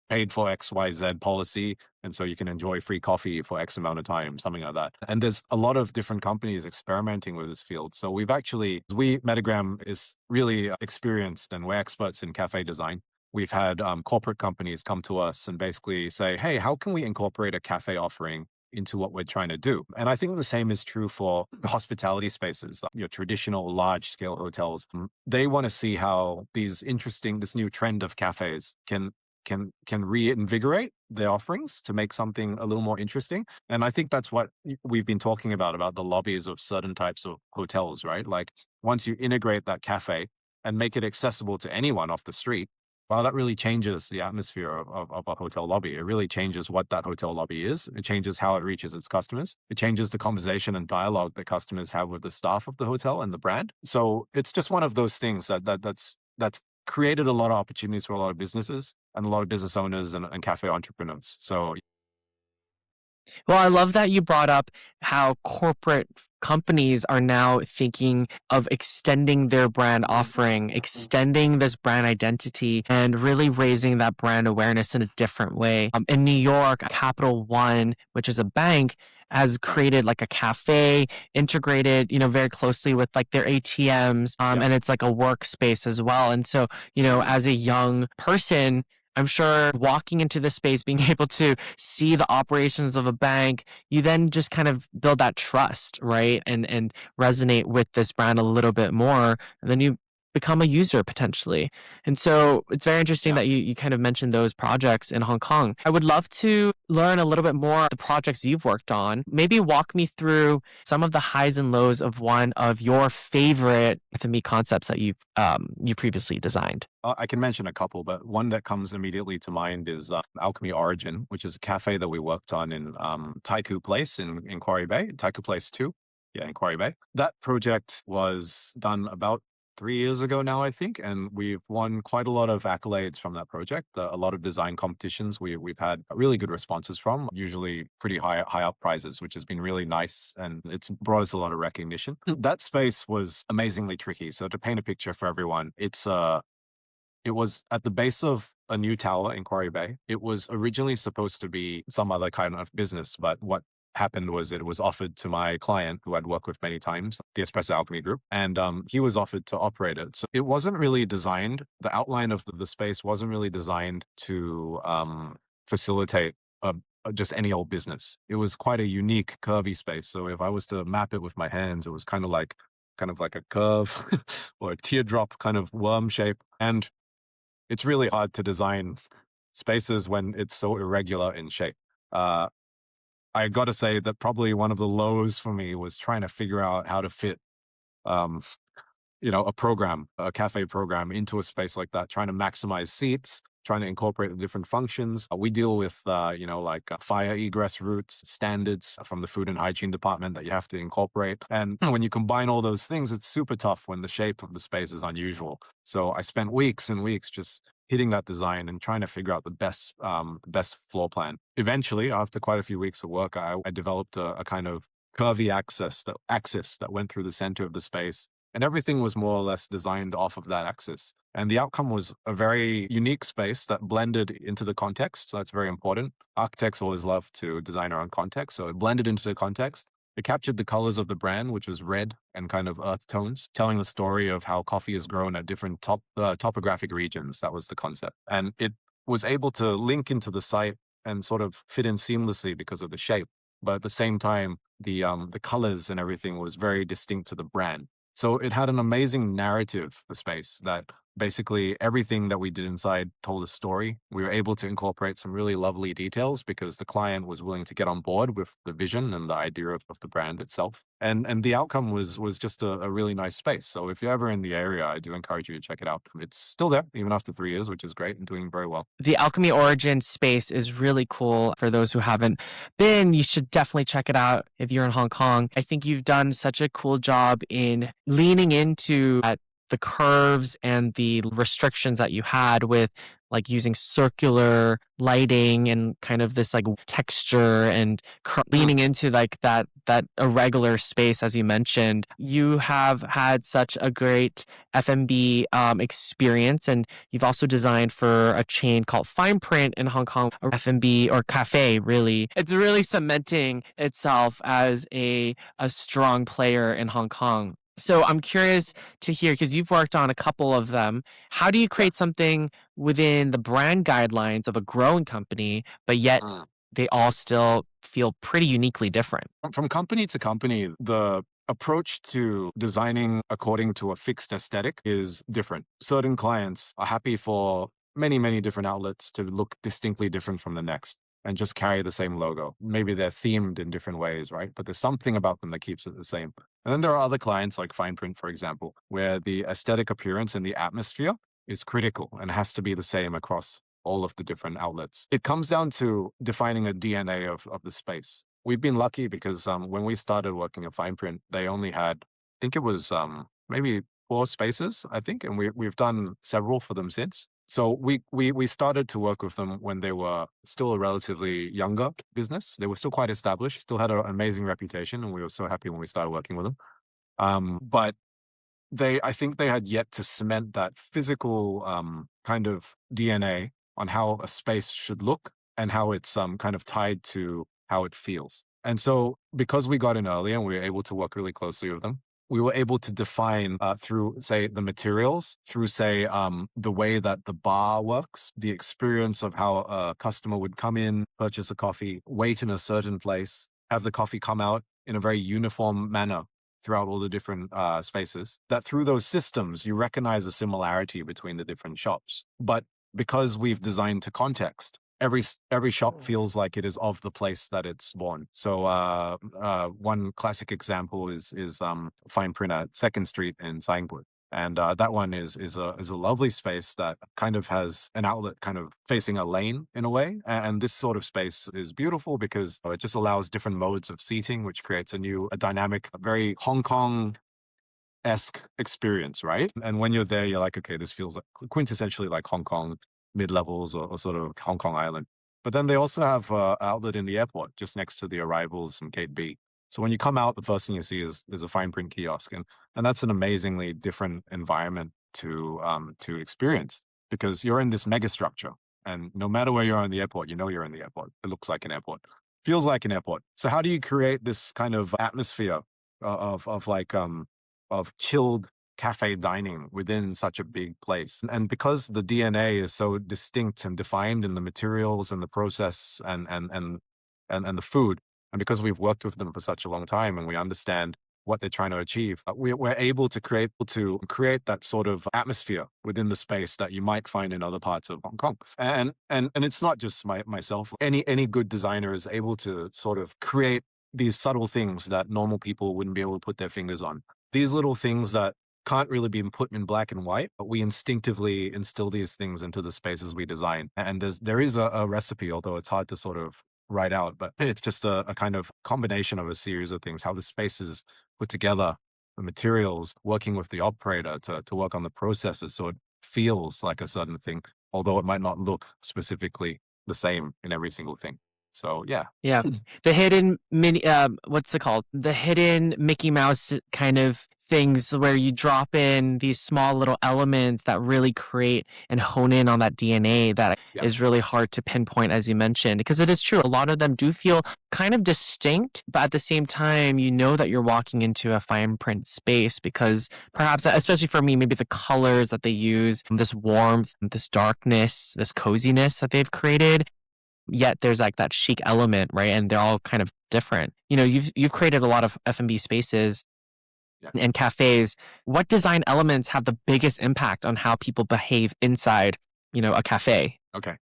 paid for XYZ policy, and so you can enjoy free coffee for X amount of time, something like that. And there's a lot of different companies experimenting with this field. So Metagram is really experienced and we're experts in cafe design. We've had corporate companies come to us and basically say, hey, how can we incorporate a cafe offering into what we're trying to do? And I think the same is true for the hospitality spaces, your traditional large scale hotels. They want to see how this new trend of cafes can reinvigorate their offerings to make something a little more interesting. And I think that's what we've been talking about the lobbies of certain types of hotels, right? Like once you integrate that cafe and make it accessible to anyone off the street, Wow, that really changes the atmosphere of a hotel lobby. It really changes what that hotel lobby is. It changes how it reaches its customers. It changes the conversation and dialogue that customers have with the staff of the hotel and the brand. So it's just one of those things that's created a lot of opportunities for a lot of businesses and a lot of business owners and cafe entrepreneurs. So Well, I love that you brought up how corporate companies are now thinking of extending their brand offering, extending this brand identity, and really raising that brand awareness in a different way. In New York, Capital One, which is a bank, has created like a cafe integrated, very closely with like their ATMs. yeah. And it's like a workspace as well. And so, as a young person, I'm sure walking into the space, being able to see the operations of a bank, you then just kind of build that trust, right? And resonate with this brand a little bit more. And then you become a user potentially. And so it's very interesting Yeah. that you kind of mentioned those projects in Hong Kong. I would love to learn a little bit more the projects you've worked on. Maybe walk me through some of the highs and lows of one of your favorite F&B concepts that you previously designed. I can mention a couple, but one that comes immediately to mind is Alchemy Origin, which is a cafe that we worked on in Taikoo Place in Quarry Bay, Taikoo Place 2, yeah, in Quarry Bay. That project was done about 3 years ago now, I think, and we've won quite a lot of accolades from that project. A lot of design competitions we've had really good responses from, usually pretty high up prizes, which has been really nice, and it's brought us a lot of recognition. That space was amazingly tricky. So to paint a picture for everyone, it was at the base of a new tower in Quarry Bay. It was originally supposed to be some other kind of business, but what happened was it was offered to my client who I'd worked with many times, the Espresso Alchemy Group, and he was offered to operate it. So it wasn't really designed, the outline of the space wasn't really designed to facilitate just any old business. It was quite a unique curvy space. So if I was to map it with my hands, it was kind of like a curve or a teardrop kind of worm shape. And it's really hard to design spaces when it's so irregular in shape. I got to say that probably one of the lows for me was trying to figure out how to fit, um, a cafe program into a space like that, trying to maximize seats, trying to incorporate the different functions. We deal with, fire egress routes, standards from the food and hygiene department that you have to incorporate. And when you combine all those things, it's super tough when the shape of the space is unusual. So I spent weeks and weeks just hitting that design and trying to figure out the best floor plan. Eventually, after quite a few weeks of work, I developed a kind of curvy axis that went through the center of the space, and everything was more or less designed off of that axis. And the outcome was a very unique space that blended into the context. So that's very important. Architects always love to design around context. So it blended into the context. It captured the colors of the brand, which was red and kind of earth tones, telling the story of how coffee is grown at different topographic regions. That was the concept. And it was able to link into the site and sort of fit in seamlessly because of the shape. But at the same time, the colors and everything was very distinct to the brand. So it had an amazing narrative, the space, that basically everything that we did inside told a story. We were able to incorporate some really lovely details because the client was willing to get on board with the vision and the idea of the brand itself. And the outcome was just a really nice space. So if you're ever in the area, I do encourage you to check it out. It's still there, even after 3 years, which is great and doing very well. The Alchemy Origin space is really cool. For those who haven't been, you should definitely check it out if you're in Hong Kong. I think you've done such a cool job in leaning into the curves and the restrictions that you had with like using circular lighting and kind of this like texture and leaning into like that irregular space, as you mentioned. You have had such a great F&B experience, and you've also designed for a chain called Fineprint in Hong Kong, or F&B or cafe. Really, it's really cementing itself as a strong player in Hong Kong. So I'm curious to hear, because you've worked on a couple of them, how do you create something within the brand guidelines of a growing company, but yet they all still feel pretty uniquely different? From company to company, the approach to designing according to a fixed aesthetic is different. Certain clients are happy for many, many different outlets to look distinctly different from the next and just carry the same logo. Maybe they're themed in different ways, right? But there's something about them that keeps it the same. And then there are other clients like Fineprint, for example, where the aesthetic appearance and the atmosphere is critical and has to be the same across all of the different outlets. It comes down to defining a DNA of the space. We've been lucky because when we started working at Fineprint, they only had, I think it was maybe 4 spaces, I think, and we've done several for them since. So we started to work with them when they were still a relatively younger business. They were still quite established, still had an amazing reputation, and we were so happy when we started working with them. But I think they had yet to cement that physical kind of DNA on how a space should look and how it's kind of tied to how it feels. And so, because we got in early and we were able to work really closely with them, we were able to define through, say, the materials, through, say, the way that the bar works, the experience of how a customer would come in, purchase a coffee, wait in a certain place, have the coffee come out in a very uniform manner throughout all the different spaces, that through those systems, you recognize a similarity between the different shops. But because we've designed to context, every shop feels like it is of the place that it's born. So one classic example is Fineprint at 2nd Street in Singapore. And that one is a lovely space that kind of has an outlet kind of facing a lane in a way. And this sort of space is beautiful because it just allows different modes of seating, which creates a dynamic, very Hong Kong-esque experience, right? And when you're there, you're like, okay, this feels like quintessentially like Hong Kong mid-levels or sort of Hong Kong Island. But then they also have an outlet in the airport just next to the arrivals in Gate B. So when you come out, the first thing you see is a fine print kiosk, and that's an amazingly different environment to experience because you're in this mega structure, and no matter where you are in the airport, you know you're in the airport. It looks like an airport, feels like an airport. So how do you create this kind of atmosphere of chilled cafe dining within such a big place? And because the DNA is so distinct and defined in the materials and the process and the food, and because we've worked with them for such a long time and we understand what they're trying to achieve, we're able to create that sort of atmosphere within the space that you might find in other parts of Hong Kong. And it's not just myself. Any good designer is able to sort of create these subtle things that normal people wouldn't be able to put their fingers on. These little things that can't really be put in black and white, but we instinctively instill these things into the spaces we design. And there is a recipe, although it's hard to sort of write out, but it's just a kind of combination of a series of things, how the space is put together, the materials, working with the operator to work on the processes so it feels like a certain thing, although it might not look specifically the same in every single thing. So yeah. Yeah. The hidden what's it called? The hidden Mickey Mouse kind of things where you drop in these small little elements that really create and hone in on that DNA that is really hard to pinpoint, as you mentioned, because it is true. A lot of them do feel kind of distinct, but at the same time, you know that you're walking into a fine print space because perhaps, especially for me, maybe the colors that they use, this warmth, this darkness, this coziness that they've created. Yet there's like that chic element, right? And they're all kind of different. You know, you've created a lot of F&B spaces and cafes. What design elements have the biggest impact on how people behave inside, a cafe? Okay.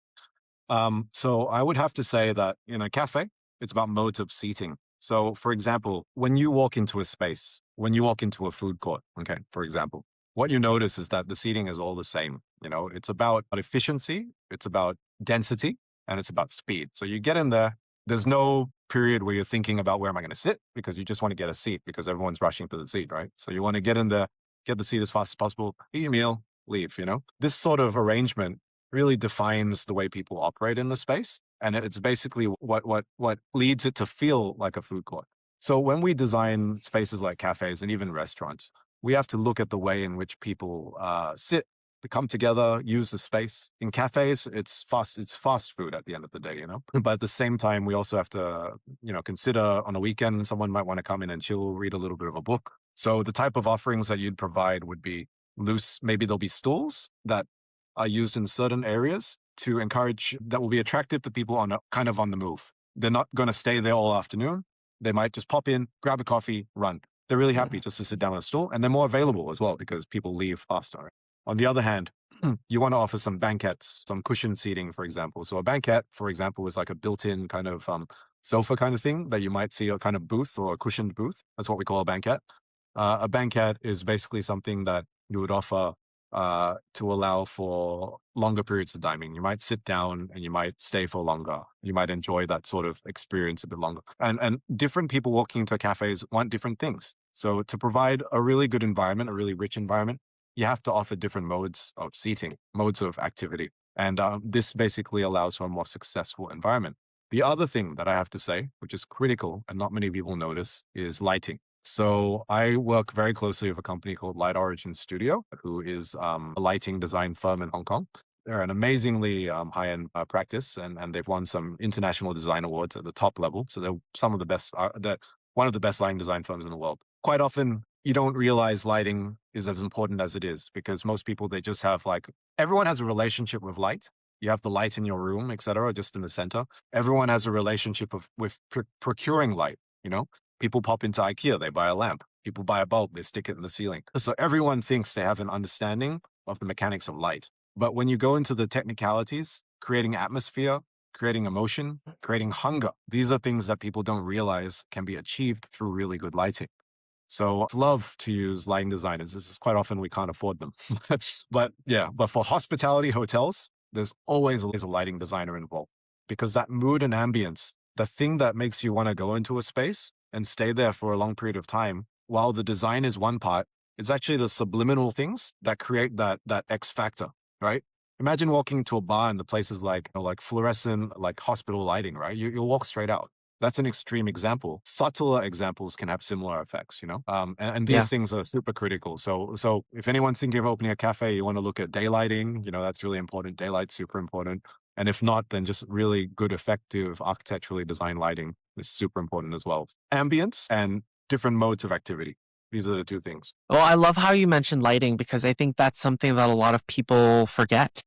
So I would have to say that in a cafe, it's about modes of seating. So for example, when you walk into a space, when you walk into a food court, okay, for example, what you notice is that the seating is all the same. It's about efficiency, it's about density, and it's about speed. So you get in there, there's no period where you're thinking about where am I going to sit because you just want to get a seat because everyone's rushing to the seat, right? So you want to get in there, get the seat as fast as possible, eat your meal, leave, This sort of arrangement really defines the way people operate in the space. And it's basically what leads it to feel like a food court. So when we design spaces like cafes and even restaurants, we have to look at the way in which people sit, to come together, use the space. In cafes, it's fast food at the end of the day, But at the same time, we also have to, consider on a weekend, someone might want to come in and chill, read a little bit of a book. So the type of offerings that you'd provide would be loose. Maybe there'll be stools that are used in certain areas to encourage, that will be attractive to people on the move. They're not going to stay there all afternoon. They might just pop in, grab a coffee, run. They're really happy just to sit down on a stool, and they're more available as well because people leave faster. On the other hand, you want to offer some banquettes, some cushion seating, for example. So a banquette, for example, is like a built-in kind of sofa kind of thing that you might see, a kind of booth or a cushioned booth. That's what we call a banquette. A banquette is basically something that you would offer to allow for longer periods of timing. You might sit down and you might stay for longer. You might enjoy that sort of experience a bit longer. And different people walking into cafes want different things. So to provide a really good environment, a really rich environment, you have to offer different modes of seating, modes of activity. And this basically allows for a more successful environment. The other thing that I have to say, which is critical and not many people notice, is lighting. So I work very closely with a company called Light Origin Studio, who is a lighting design firm in Hong Kong. They're an amazingly high-end practice, and they've won some international design awards at the top level. So they're some of the best, one of the best lighting design firms in the world. Quite often, you don't realize lighting is as important as it is, because most people, they just have everyone has a relationship with light. You have the light in your room, etc., just in the center. Everyone has a relationship with procuring light. People pop into IKEA, they buy a lamp. People buy a bulb, they stick it in the ceiling. So everyone thinks they have an understanding of the mechanics of light. But when you go into the technicalities, creating atmosphere, creating emotion, creating hunger, these are things that people don't realize can be achieved through really good lighting. So I'd love to use lighting designers. This is quite often we can't afford them. But for hospitality hotels, there's always a lighting designer involved, because that mood and ambience, the thing that makes you want to go into a space and stay there for a long period of time, while the design is one part, it's actually the subliminal things that create that X factor, right? Imagine walking to a bar and the place is like fluorescent, like hospital lighting, right? You'll walk straight out. That's an extreme example. Subtler examples can have similar effects, and Yeah. these things are super critical. So if anyone's thinking of opening a cafe, you want to look at daylighting, that's really important. Daylight's super important. And if not, then just really good, effective, architecturally designed lighting is super important as well. Ambience and different modes of activity. These are the two things. Well, I love how you mentioned lighting, because I think that's something that a lot of people forget.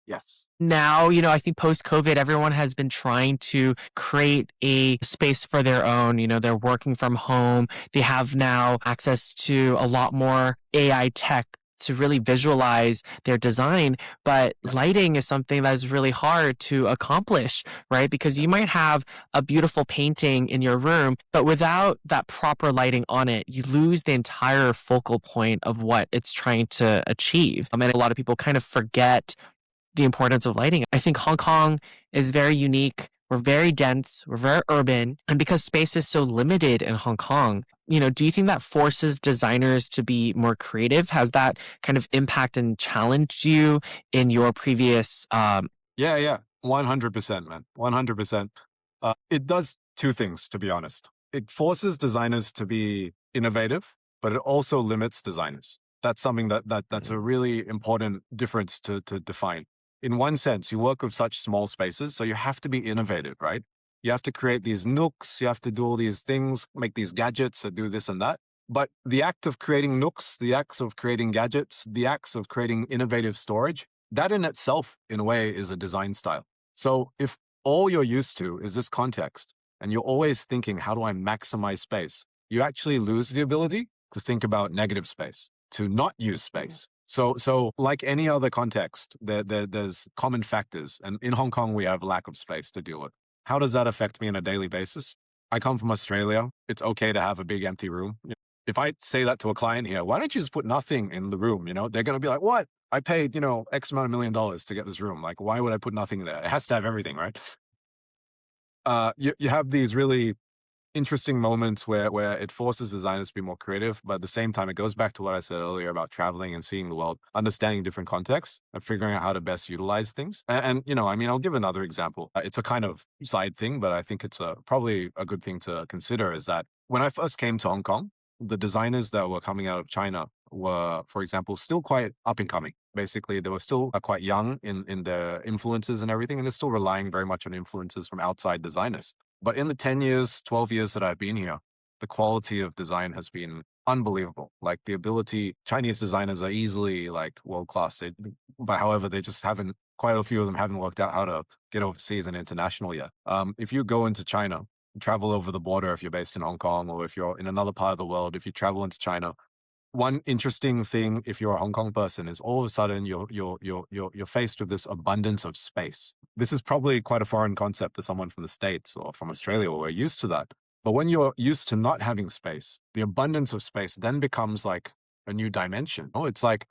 Yes. Now, I think post-COVID, everyone has been trying to create a space for their own. They're working from home. They have now access to a lot more AI tech to really visualize their design. But lighting is something that is really hard to accomplish, right? Because you might have a beautiful painting in your room, but without that proper lighting on it, you lose the entire focal point of what it's trying to achieve. And a lot of people kind of forget the importance of lighting. I think Hong Kong is very unique. We're very dense. We're very urban. And because space is so limited in Hong Kong, do you think that forces designers to be more creative? Has that kind of impact and challenged you in your previous? Yeah. 100%, man. 100%. It does two things, to be honest. It forces designers to be innovative, but it also limits designers. That's something that's a really important difference to define. In one sense, you work with such small spaces, so you have to be innovative, right? You have to create these nooks, you have to do all these things, make these gadgets, do this and that. But the act of creating nooks, the acts of creating gadgets, the acts of creating innovative storage, that in itself, in a way, is a design style. So if all you're used to is this context, and you're always thinking, how do I maximize space? You actually lose the ability to think about negative space, to not use space. So like any other context, there's common factors. And in Hong Kong, we have lack of space to deal with. How does that affect me on a daily basis? I come from Australia. It's okay to have a big empty room. If I say that to a client here, why don't you just put nothing in the room? They're going to be like, what? I paid, X amount of $1 million to get this room. Like, why would I put nothing there? It has to have everything, right? You have these really interesting moments where it forces designers to be more creative, but at the same time, it goes back to what I said earlier about traveling and seeing the world, understanding different contexts and figuring out how to best utilize things. And I'll give another example. It's a kind of side thing, but I think it's probably a good thing to consider, is that when I first came to Hong Kong, the designers that were coming out of China were, for example, still quite up and coming. Basically, they were still quite young in their influences and everything, and they're still relying very much on influences from outside designers. But in the 10 years, 12 years that I've been here, the quality of design has been unbelievable. Like the ability, Chinese designers are easily like world-class. But however, they just haven't, quite a few of them haven't worked out how to get overseas and international yet. If you go into China, travel over the border, if you're based in Hong Kong, or if you're in another part of the world, if you travel into China, one interesting thing, if you're a Hong Kong person, is all of a sudden you're faced with this abundance of space. This is probably quite a foreign concept to someone from the States or from Australia, where we're used to that. But when you're used to not having space, the abundance of space then becomes like a new dimension. Oh, it's like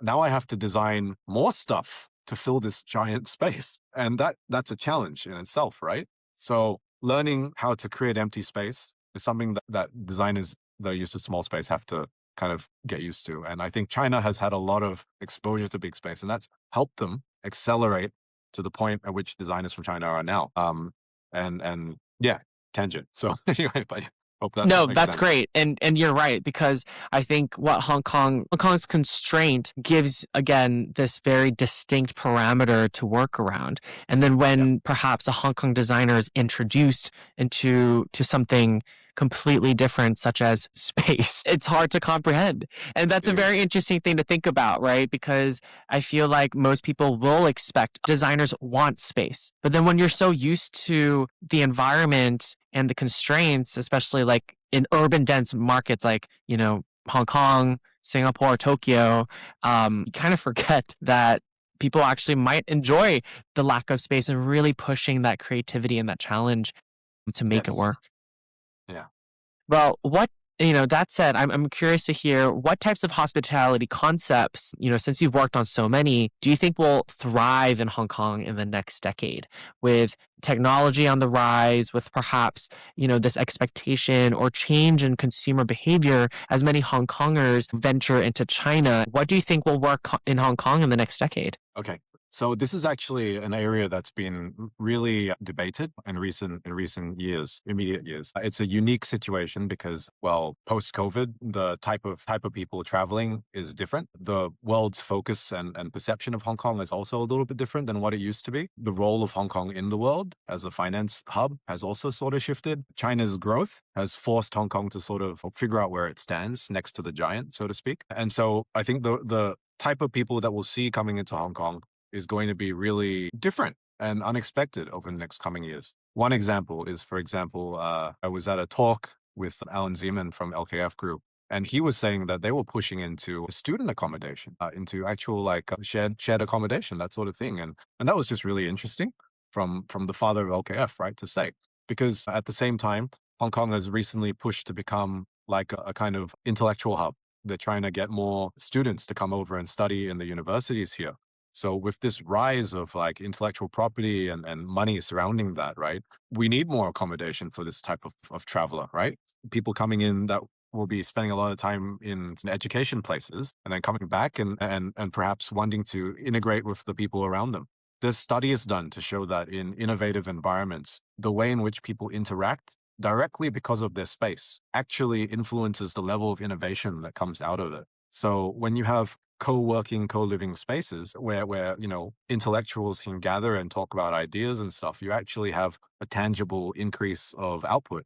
now I have to design more stuff to fill this giant space. And that's a challenge in itself, right? So learning how to create empty space is something that designers that are used to small space have to kind of get used to. And I think China has had a lot of exposure to big space, and that's helped them accelerate to the point at which designers from China are now. And yeah, tangent. So anyway, but hope that No, makes that's sense. great. And you're right, because I think what Hong Kong's constraint gives, again, this very distinct parameter to work around. And then Yeah. when perhaps a Hong Kong designer is introduced to something completely different, such as space, it's hard to comprehend. And that's a It very is. interesting thing to think about, right? Because I feel like most people will expect designers want space. But then when you're so used to the environment and the constraints, especially like in urban dense markets like, Hong Kong, Singapore, Tokyo, you kind of forget that people actually might enjoy the lack of space and really pushing that creativity and that challenge to make it Yes. work. Yeah. Well, that said, I'm curious to hear what types of hospitality concepts, since you've worked on so many, do you think will thrive in Hong Kong in the next decade with technology on the rise, with perhaps, this expectation or change in consumer behavior as many Hong Kongers venture into China? What do you think will work in Hong Kong in the next decade? Okay. So this is actually an area that's been really debated in recent years, immediate years. It's a unique situation because, well, post COVID, the type of people traveling is different. The world's focus and perception of Hong Kong is also a little bit different than what it used to be. The role of Hong Kong in the world as a finance hub has also sort of shifted. China's growth has forced Hong Kong to sort of figure out where it stands next to the giant, so to speak. And so I think the type of people that we'll see coming into Hong Kong is going to be really different and unexpected over the next coming years. One example is, for example, I was at a talk with Alan Zeman from LKF Group, and he was saying that they were pushing into student accommodation, into actual like shared accommodation, that sort of thing, and that was just really interesting from the father of LKF, right, to say, because at the same time, Hong Kong has recently pushed to become like a kind of intellectual hub. They're trying to get more students to come over and study in the universities here. So with this rise of like intellectual property and money surrounding that, right, we need more accommodation for this type of traveler, right? People coming in that will be spending a lot of time in education places and then coming back and perhaps wanting to integrate with the people around them. There's studies done to show that in innovative environments, the way in which people interact directly because of their space actually influences the level of innovation that comes out of it. So when you have co-working, co-living spaces where intellectuals can gather and talk about ideas and stuff, you actually have a tangible increase of output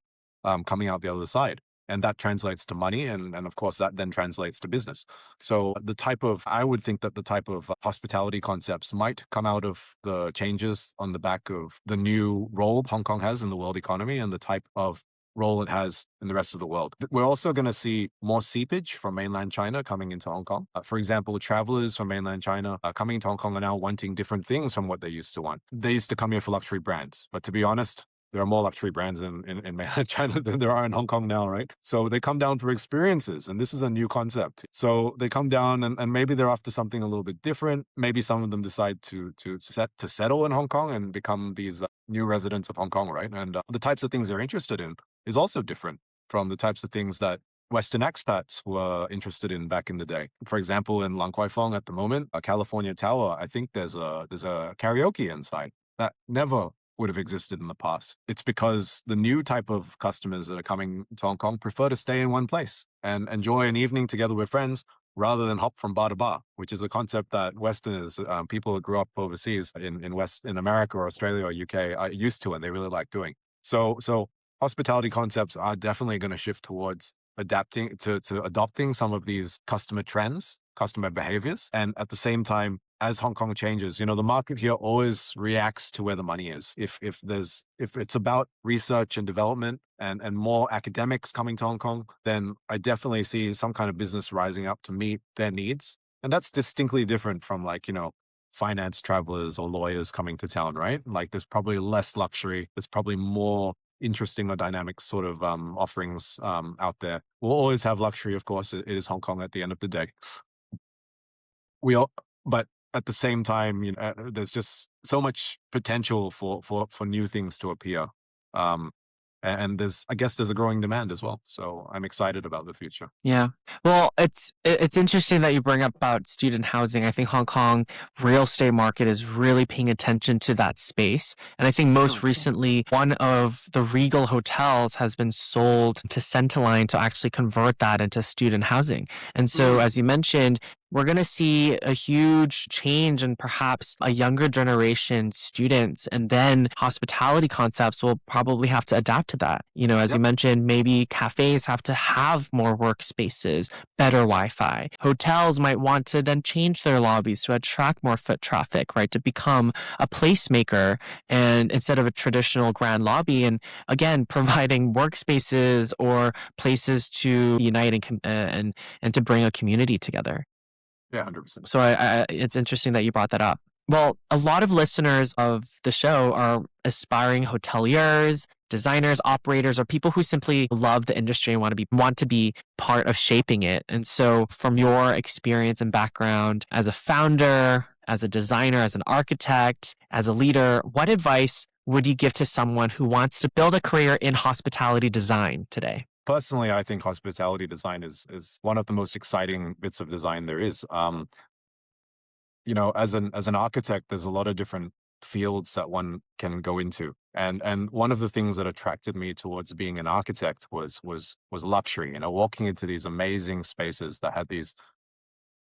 coming out the other side. And that translates to money. And of course, that then translates to business. So I would think that the type of hospitality concepts might come out of the changes on the back of the new role Hong Kong has in the world economy and the type of role it has in the rest of the world. We're also going to see more seepage from mainland China coming into Hong Kong. For example, travelers from mainland China coming into Hong Kong are now wanting different things from what they used to want. They used to come here for luxury brands, but to be honest, there are more luxury brands in mainland China than there are in Hong Kong now, right? So they come down for experiences, and this is a new concept. So they come down, and maybe they're after something a little bit different. Maybe some of them decide to settle in Hong Kong and become these new residents of Hong Kong, right? And the types of things they're interested in is also different from the types of things that Western expats were interested in back in the day. For example, in Lang Kwai Fong at the moment, a California Tower, I think there's a karaoke inside that never would have existed in the past. It's because the new type of customers that are coming to Hong Kong prefer to stay in one place and enjoy an evening together with friends rather than hop from bar to bar, which is a concept that Westerners, people who grew up overseas in America or Australia or UK are used to and they really like doing. So hospitality concepts are definitely going to shift towards adapting to adopting some of these customer trends, customer behaviors. And at the same time, as Hong Kong changes, the market here always reacts to where the money is. If it's about research and development and more academics coming to Hong Kong, then I definitely see some kind of business rising up to meet their needs. And that's distinctly different from finance travelers or lawyers coming to town, right? Like there's probably less luxury. There's probably more interesting or dynamic sort of offerings out there. We'll always have luxury, of course. It is Hong Kong at the end of the day. we all, but at the same time, there's just so much potential for new things to appear. Um, and I guess there's a growing demand as well. So I'm excited about the future. Yeah. Well, it's interesting that you bring up about student housing. I think Hong Kong real estate market is really paying attention to that space. And I think most recently, one of the Regal hotels has been sold to Centerline to actually convert that into student housing. And so, as you mentioned, we're going to see a huge change in perhaps a younger generation students, and then hospitality concepts will probably have to adapt to that. As you mentioned, maybe cafes have to have more workspaces, better Wi-Fi. Hotels might want to then change their lobbies to attract more foot traffic, right? To become a placemaker and instead of a traditional grand lobby, and again, providing workspaces or places to unite and to bring a community together. Yeah, 100%. So it's interesting that you brought that up. Well, a lot of listeners of the show are aspiring hoteliers, designers, operators, or people who simply love the industry and want to be part of shaping it. And so from your experience and background as a founder, as a designer, as an architect, as a leader, what advice would you give to someone who wants to build a career in hospitality design today? Personally, I think hospitality design is one of the most exciting bits of design there is. As an architect, there's a lot of different fields that one can go into, and one of the things that attracted me towards being an architect was luxury. Walking into these amazing spaces that had these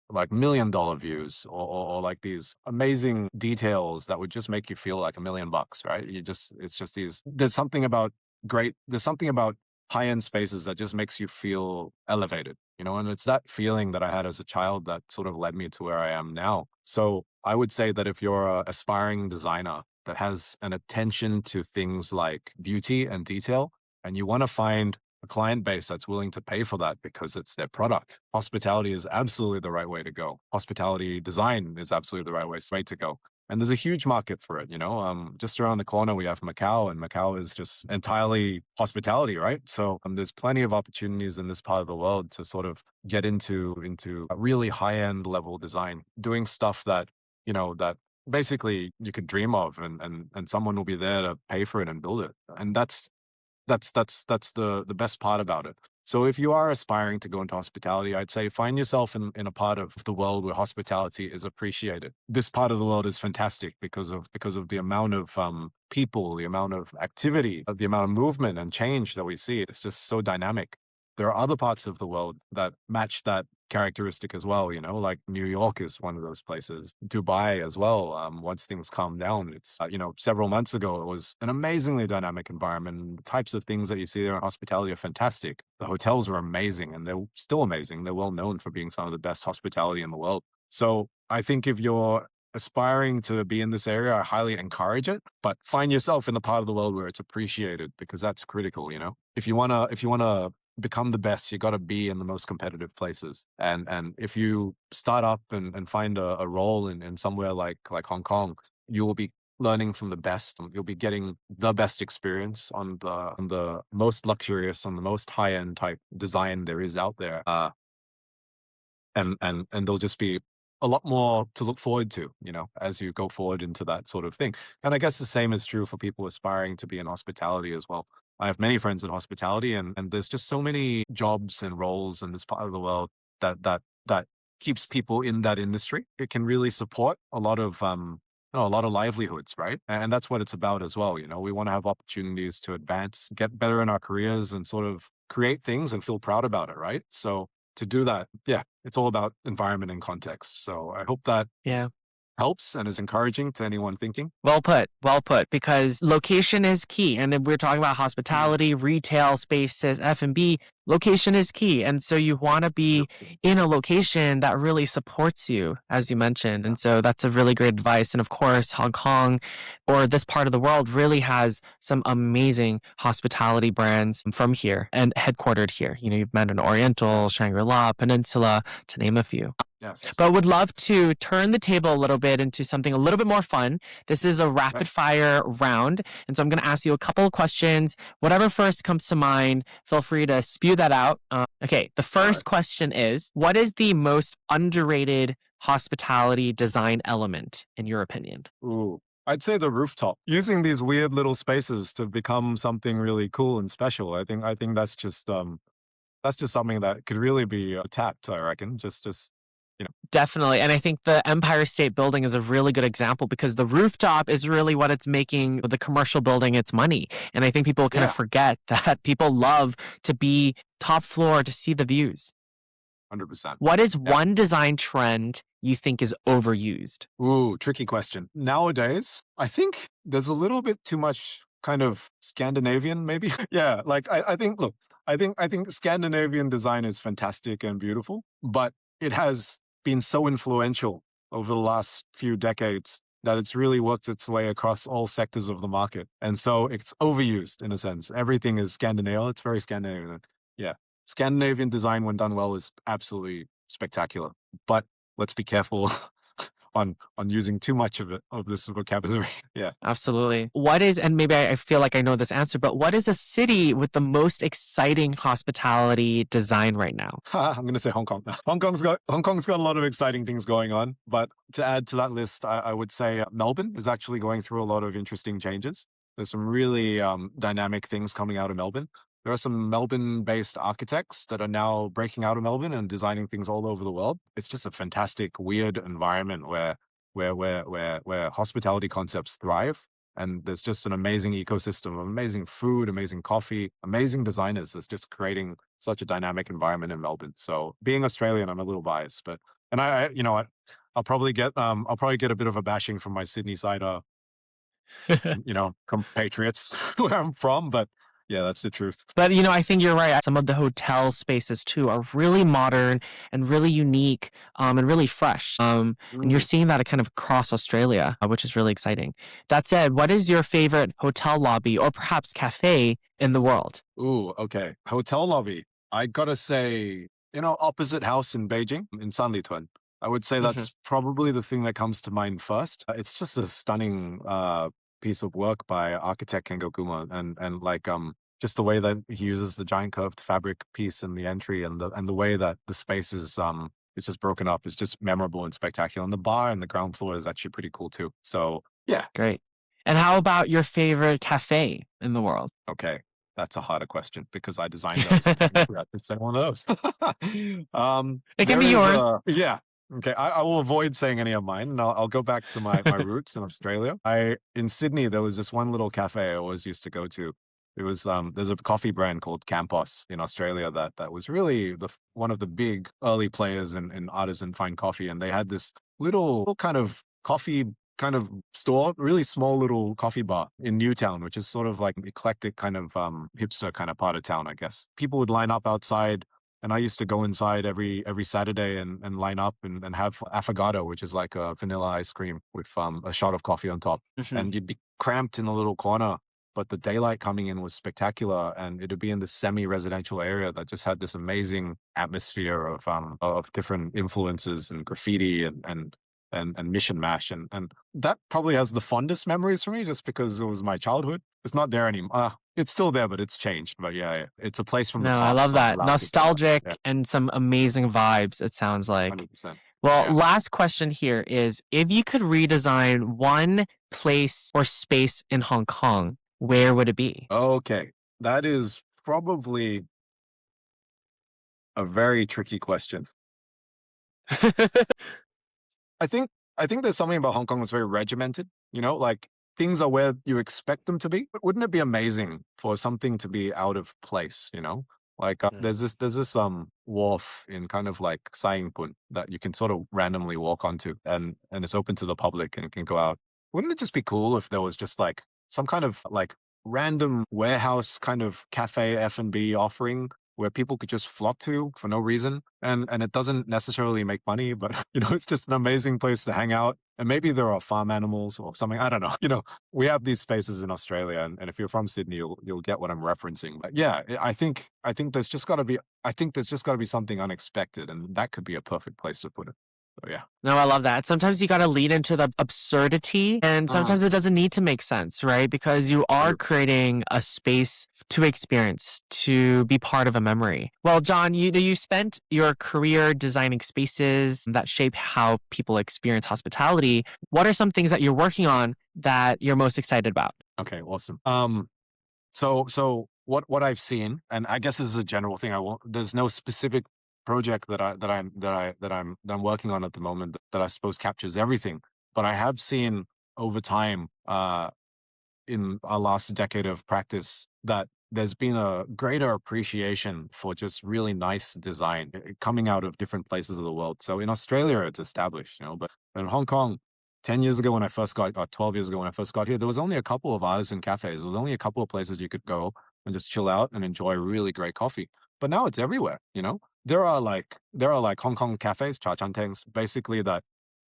like $1 million views, or like these amazing details that would just make you feel like $1 million, right? It's just these. There's something about high-end spaces that just makes you feel elevated, and it's that feeling that I had as a child that sort of led me to where I am now. So I would say that if you're an aspiring designer that has an attention to things like beauty and detail, and you want to find a client base that's willing to pay for that because it's their product, hospitality is absolutely the right way to go. Hospitality design is absolutely the right way to go. And there's a huge market for it, just around the corner, we have Macau, and Macau is just entirely hospitality, right? So there's plenty of opportunities in this part of the world to sort of get into a really high-end level design, doing stuff that, that basically you could dream of, and someone will be there to pay for it and build it. And that's the best part about it. So if you are aspiring to go into hospitality, I'd say find yourself in a part of the world where hospitality is appreciated. This part of the world is fantastic because of the amount of people, the amount of activity, the amount of movement and change that we see. It's just so dynamic. There are other parts of the world that match that characteristic as well, like New York is one of those places, Dubai as well. Once things calm down, it's, several months ago, it was an amazingly dynamic environment. The types of things that you see there in hospitality are fantastic. The hotels are amazing, and they're still amazing. They're well known for being some of the best hospitality in the world. So I think if you're aspiring to be in this area, I highly encourage it, but find yourself in a part of the world where it's appreciated, because that's critical. If you want to become the best, you got to be in the most competitive places. And if you start up and find a role in somewhere like Hong Kong, you will be learning from the best. You'll be getting the best experience on the most luxurious, on the most high end type design there is out there. And there'll just be a lot more to look forward to, as you go forward into that sort of thing. And I guess the same is true for people aspiring to be in hospitality as well. I have many friends in hospitality, and there's just so many jobs and roles in this part of the world that keeps people in that industry. It can really support a lot of a lot of livelihoods, right? And that's what it's about as well. We want to have opportunities to advance, get better in our careers, and sort of create things and feel proud about it, right? So to do that, yeah, it's all about environment and context. So I hope that helps and is encouraging to anyone thinking. Well put, because location is key. And if we're talking about hospitality, retail spaces, F&B, location is key. And so you want to be in a location that really supports you, as you mentioned. And so that's a really great advice. And of course, Hong Kong, or this part of the world, really has some amazing hospitality brands from here and headquartered here. You've mentioned Oriental, Shangri-La, Peninsula, to name a few. Yes. But would love to turn the table a little bit into something a little bit more fun. This is a rapid fire round. And so I'm going to ask you a couple of questions. Whatever first comes to mind, feel free to spew that out. Okay, the first question is, what is the most underrated hospitality design element, in your opinion? Ooh, I'd say the rooftop. Using these weird little spaces to become something really cool and special. I think that's just something that could really be tapped, I reckon. Just you know. Definitely. And I think the Empire State Building is a really good example because the rooftop is really what it's making the commercial building its money. And I think people kind of Yeah, forget that people love to be top floor to see the views. 100%. What is Yeah. one design trend you think is overused? Ooh, tricky question. Nowadays, I think there's a little bit too much kind of Scandinavian, maybe. Yeah, like I think look, I think Scandinavian design is fantastic and beautiful, but it has been so influential over the last few decades that it's really worked its way across all sectors of the market. And so it's overused in a sense. Everything is Scandinavian. It's very Scandinavian. Yeah. Scandinavian design, when done well, is absolutely spectacular. But let's be careful on using too much of it, of this vocabulary. Yeah. Absolutely. What is, and maybe I feel like I know this answer, but what is a city with the most exciting hospitality design right now? I'm going to say Hong Kong. Hong Kong's got a lot of exciting things going on, but to add to that list, I would say Melbourne is actually going through a lot of interesting changes. There's some really dynamic things coming out of Melbourne. There are some Melbourne-based architects that are now breaking out of Melbourne and designing things all over the world. It's just a fantastic, weird environment where hospitality concepts thrive. And there's just an amazing ecosystem of amazing food, amazing coffee, amazing designers that's just creating such a dynamic environment in Melbourne. So being Australian, I'm a little biased, but and you know what, I'll probably get a bit of a bashing from my Sydney side, compatriots where I'm from, but yeah, that's the truth. But I think you're right. Some of the hotel spaces too are really modern and really unique, and really fresh. And you're Mm. seeing that kind of across Australia, which is really exciting. That said, what is your favorite hotel lobby or perhaps cafe in the world? Ooh, okay. Hotel lobby. I gotta say, opposite house in Beijing, in Sanlitun. I would say Hmm. that's probably the thing that comes to mind first. It's just a stunning piece of work by architect Kengo Kuma, and like just the way that he uses the giant curved fabric piece in the entry, and the way that the space is just broken up is just memorable and spectacular. And the bar and the ground floor is actually pretty cool too. So yeah, Great. And how about your favorite cafe in the world? okay, that's a harder question because I designed those, and technically I could say one of those. It can There be is yours. yeah. Okay, I will avoid saying any of mine, and I'll go back to my roots in Australia. In Sydney, there was this one little cafe I always used to go to. It was there's a coffee brand called Campos in Australia that was really one of the big early players in artisan fine coffee, and they had this little kind of coffee kind of store, really small little coffee bar in Newtown, which is sort of like an eclectic kind of hipster kind of part of town, I guess. People would line up outside, and I used to go inside every Saturday and line up and have affogato, which is like a vanilla ice cream with a shot of coffee on top. Mhm. And you'd be cramped in a little corner, but the daylight coming in was spectacular, and it'd be in this semi-residential area that just had this amazing atmosphere of different influences and graffiti and mission mash, and that probably has the fondest memories for me just because it was my childhood. It's not there anymore. It's still there, but it's changed. But yeah, it's a place from the No, I past, love so I'm that. allowed to say that. Nostalgic Yeah, and some amazing vibes, it sounds like. 100%. Well, Yeah. last question here is if you could redesign one place or space in Hong Kong, where would it be? Okay, that is probably a very tricky question. I think I think there's something about Hong Kong that's very regimented. Like things are where you expect them to be. But wouldn't it be amazing for something to be out of place? Like Mm. there's this wharf in kind of like Sai Pun that you can sort of randomly walk onto, and it's open to the public and can go out. Wouldn't it just be cool if there was just like some kind of like random warehouse kind of cafe F&B offering where people could just flock to for no reason, and it doesn't necessarily make money, but it's just an amazing place to hang out. And maybe there are farm animals or something, I don't know. We have these spaces in Australia, and if you're from Sydney, you'll get what I'm referencing. But yeah, I think there's just got to be something unexpected, and that could be a perfect place to put it. So yeah. No, I love that. Sometimes you got to lean into the absurdity, and sometimes it doesn't need to make sense, right? Because you are 100%. creating a space to experience, to be part of a memory. Well, John, you spent your career designing spaces that shape how people experience hospitality. What are some things that you're working on that you're most excited about? Okay, awesome. So what I've seen, and I guess this is a general thing. There's no specific project that I'm working on at the moment that I suppose captures everything. But I have seen over time, in our last decade of practice, that there's been a greater appreciation for just really nice design coming out of different places of the world. So in Australia, it's established, but in Hong Kong, 10 years ago when I first got, or 12 years ago when I first got here, there was only a couple of artisan cafes. There was only a couple of places you could go and just chill out and enjoy really great coffee. But now it's everywhere. There are like Hong Kong cafes, cha chan tangs, basically that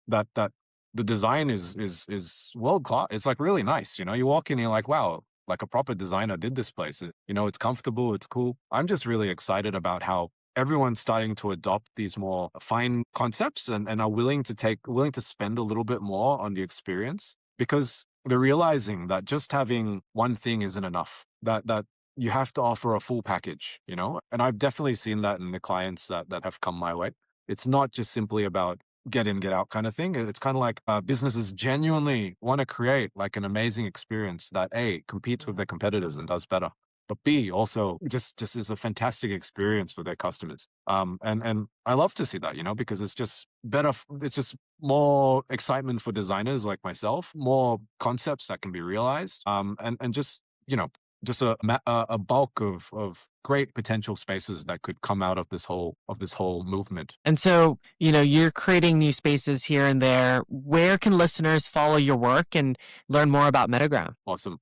the design is world class. It's like really nice. You walk in, you're like, wow, like a proper designer did this place. It's comfortable, it's cool. I'm just really excited about how everyone's starting to adopt these more fine concepts and are willing to spend a little bit more on the experience, because they're realizing that just having one thing isn't enough. That you have to offer a full package. And I've definitely seen that in the clients that have come my way. It's not just simply about get in, get out kind of thing. It's kind of like businesses genuinely want to create like an amazing experience that A, competes with their competitors and does better, but B, also just is a fantastic experience for their customers. And I love to see that, because it's just better. It's just more excitement for designers like myself, more concepts that can be realized. And just a bulk of great potential spaces that could come out of this whole movement. And so, you're creating new spaces here and there. Where can listeners follow your work and learn more about Metagram? Awesome.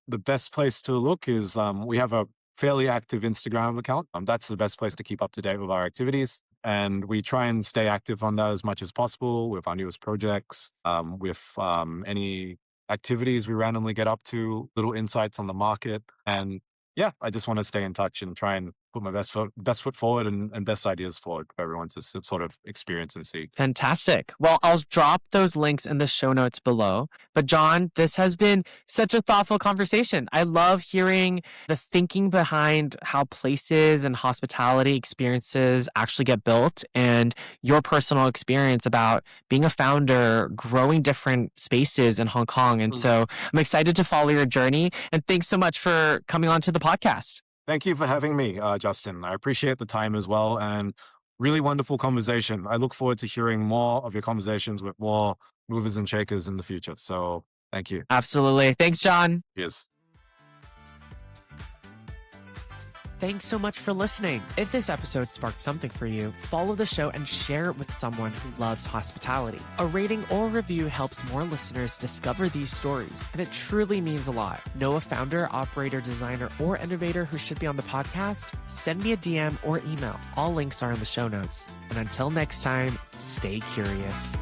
The best place to look is we have a fairly active Instagram account. That's the best place to keep up to date with our activities. And we try and stay active on that as much as possible with our newest projects, with any activities we randomly get up to, little insights on the market. And yeah, I just want to stay in touch and try and put my best foot forward and best ideas forward for everyone to sort of experience and see. Fantastic. Well, I'll drop those links in the show notes below. But John, this has been such a thoughtful conversation. I love hearing the thinking behind how places and hospitality experiences actually get built, and your personal experience about being a founder, growing different spaces in Hong Kong. And so I'm excited to follow your journey. And thanks so much for coming on to the podcast. Thank you for having me, Justin. I appreciate the time as well, and really wonderful conversation. I look forward to hearing more of your conversations with more movers and shakers in the future. So thank you. Absolutely. Thanks, John. Yes. Thanks so much for listening. If this episode sparked something for you, follow the show and share it with someone who loves hospitality. A rating or review helps more listeners discover these stories, and it truly means a lot. Know a founder, operator, designer, or innovator who should be on the podcast? Send me a DM or email. All links are in the show notes. And until next time, stay curious.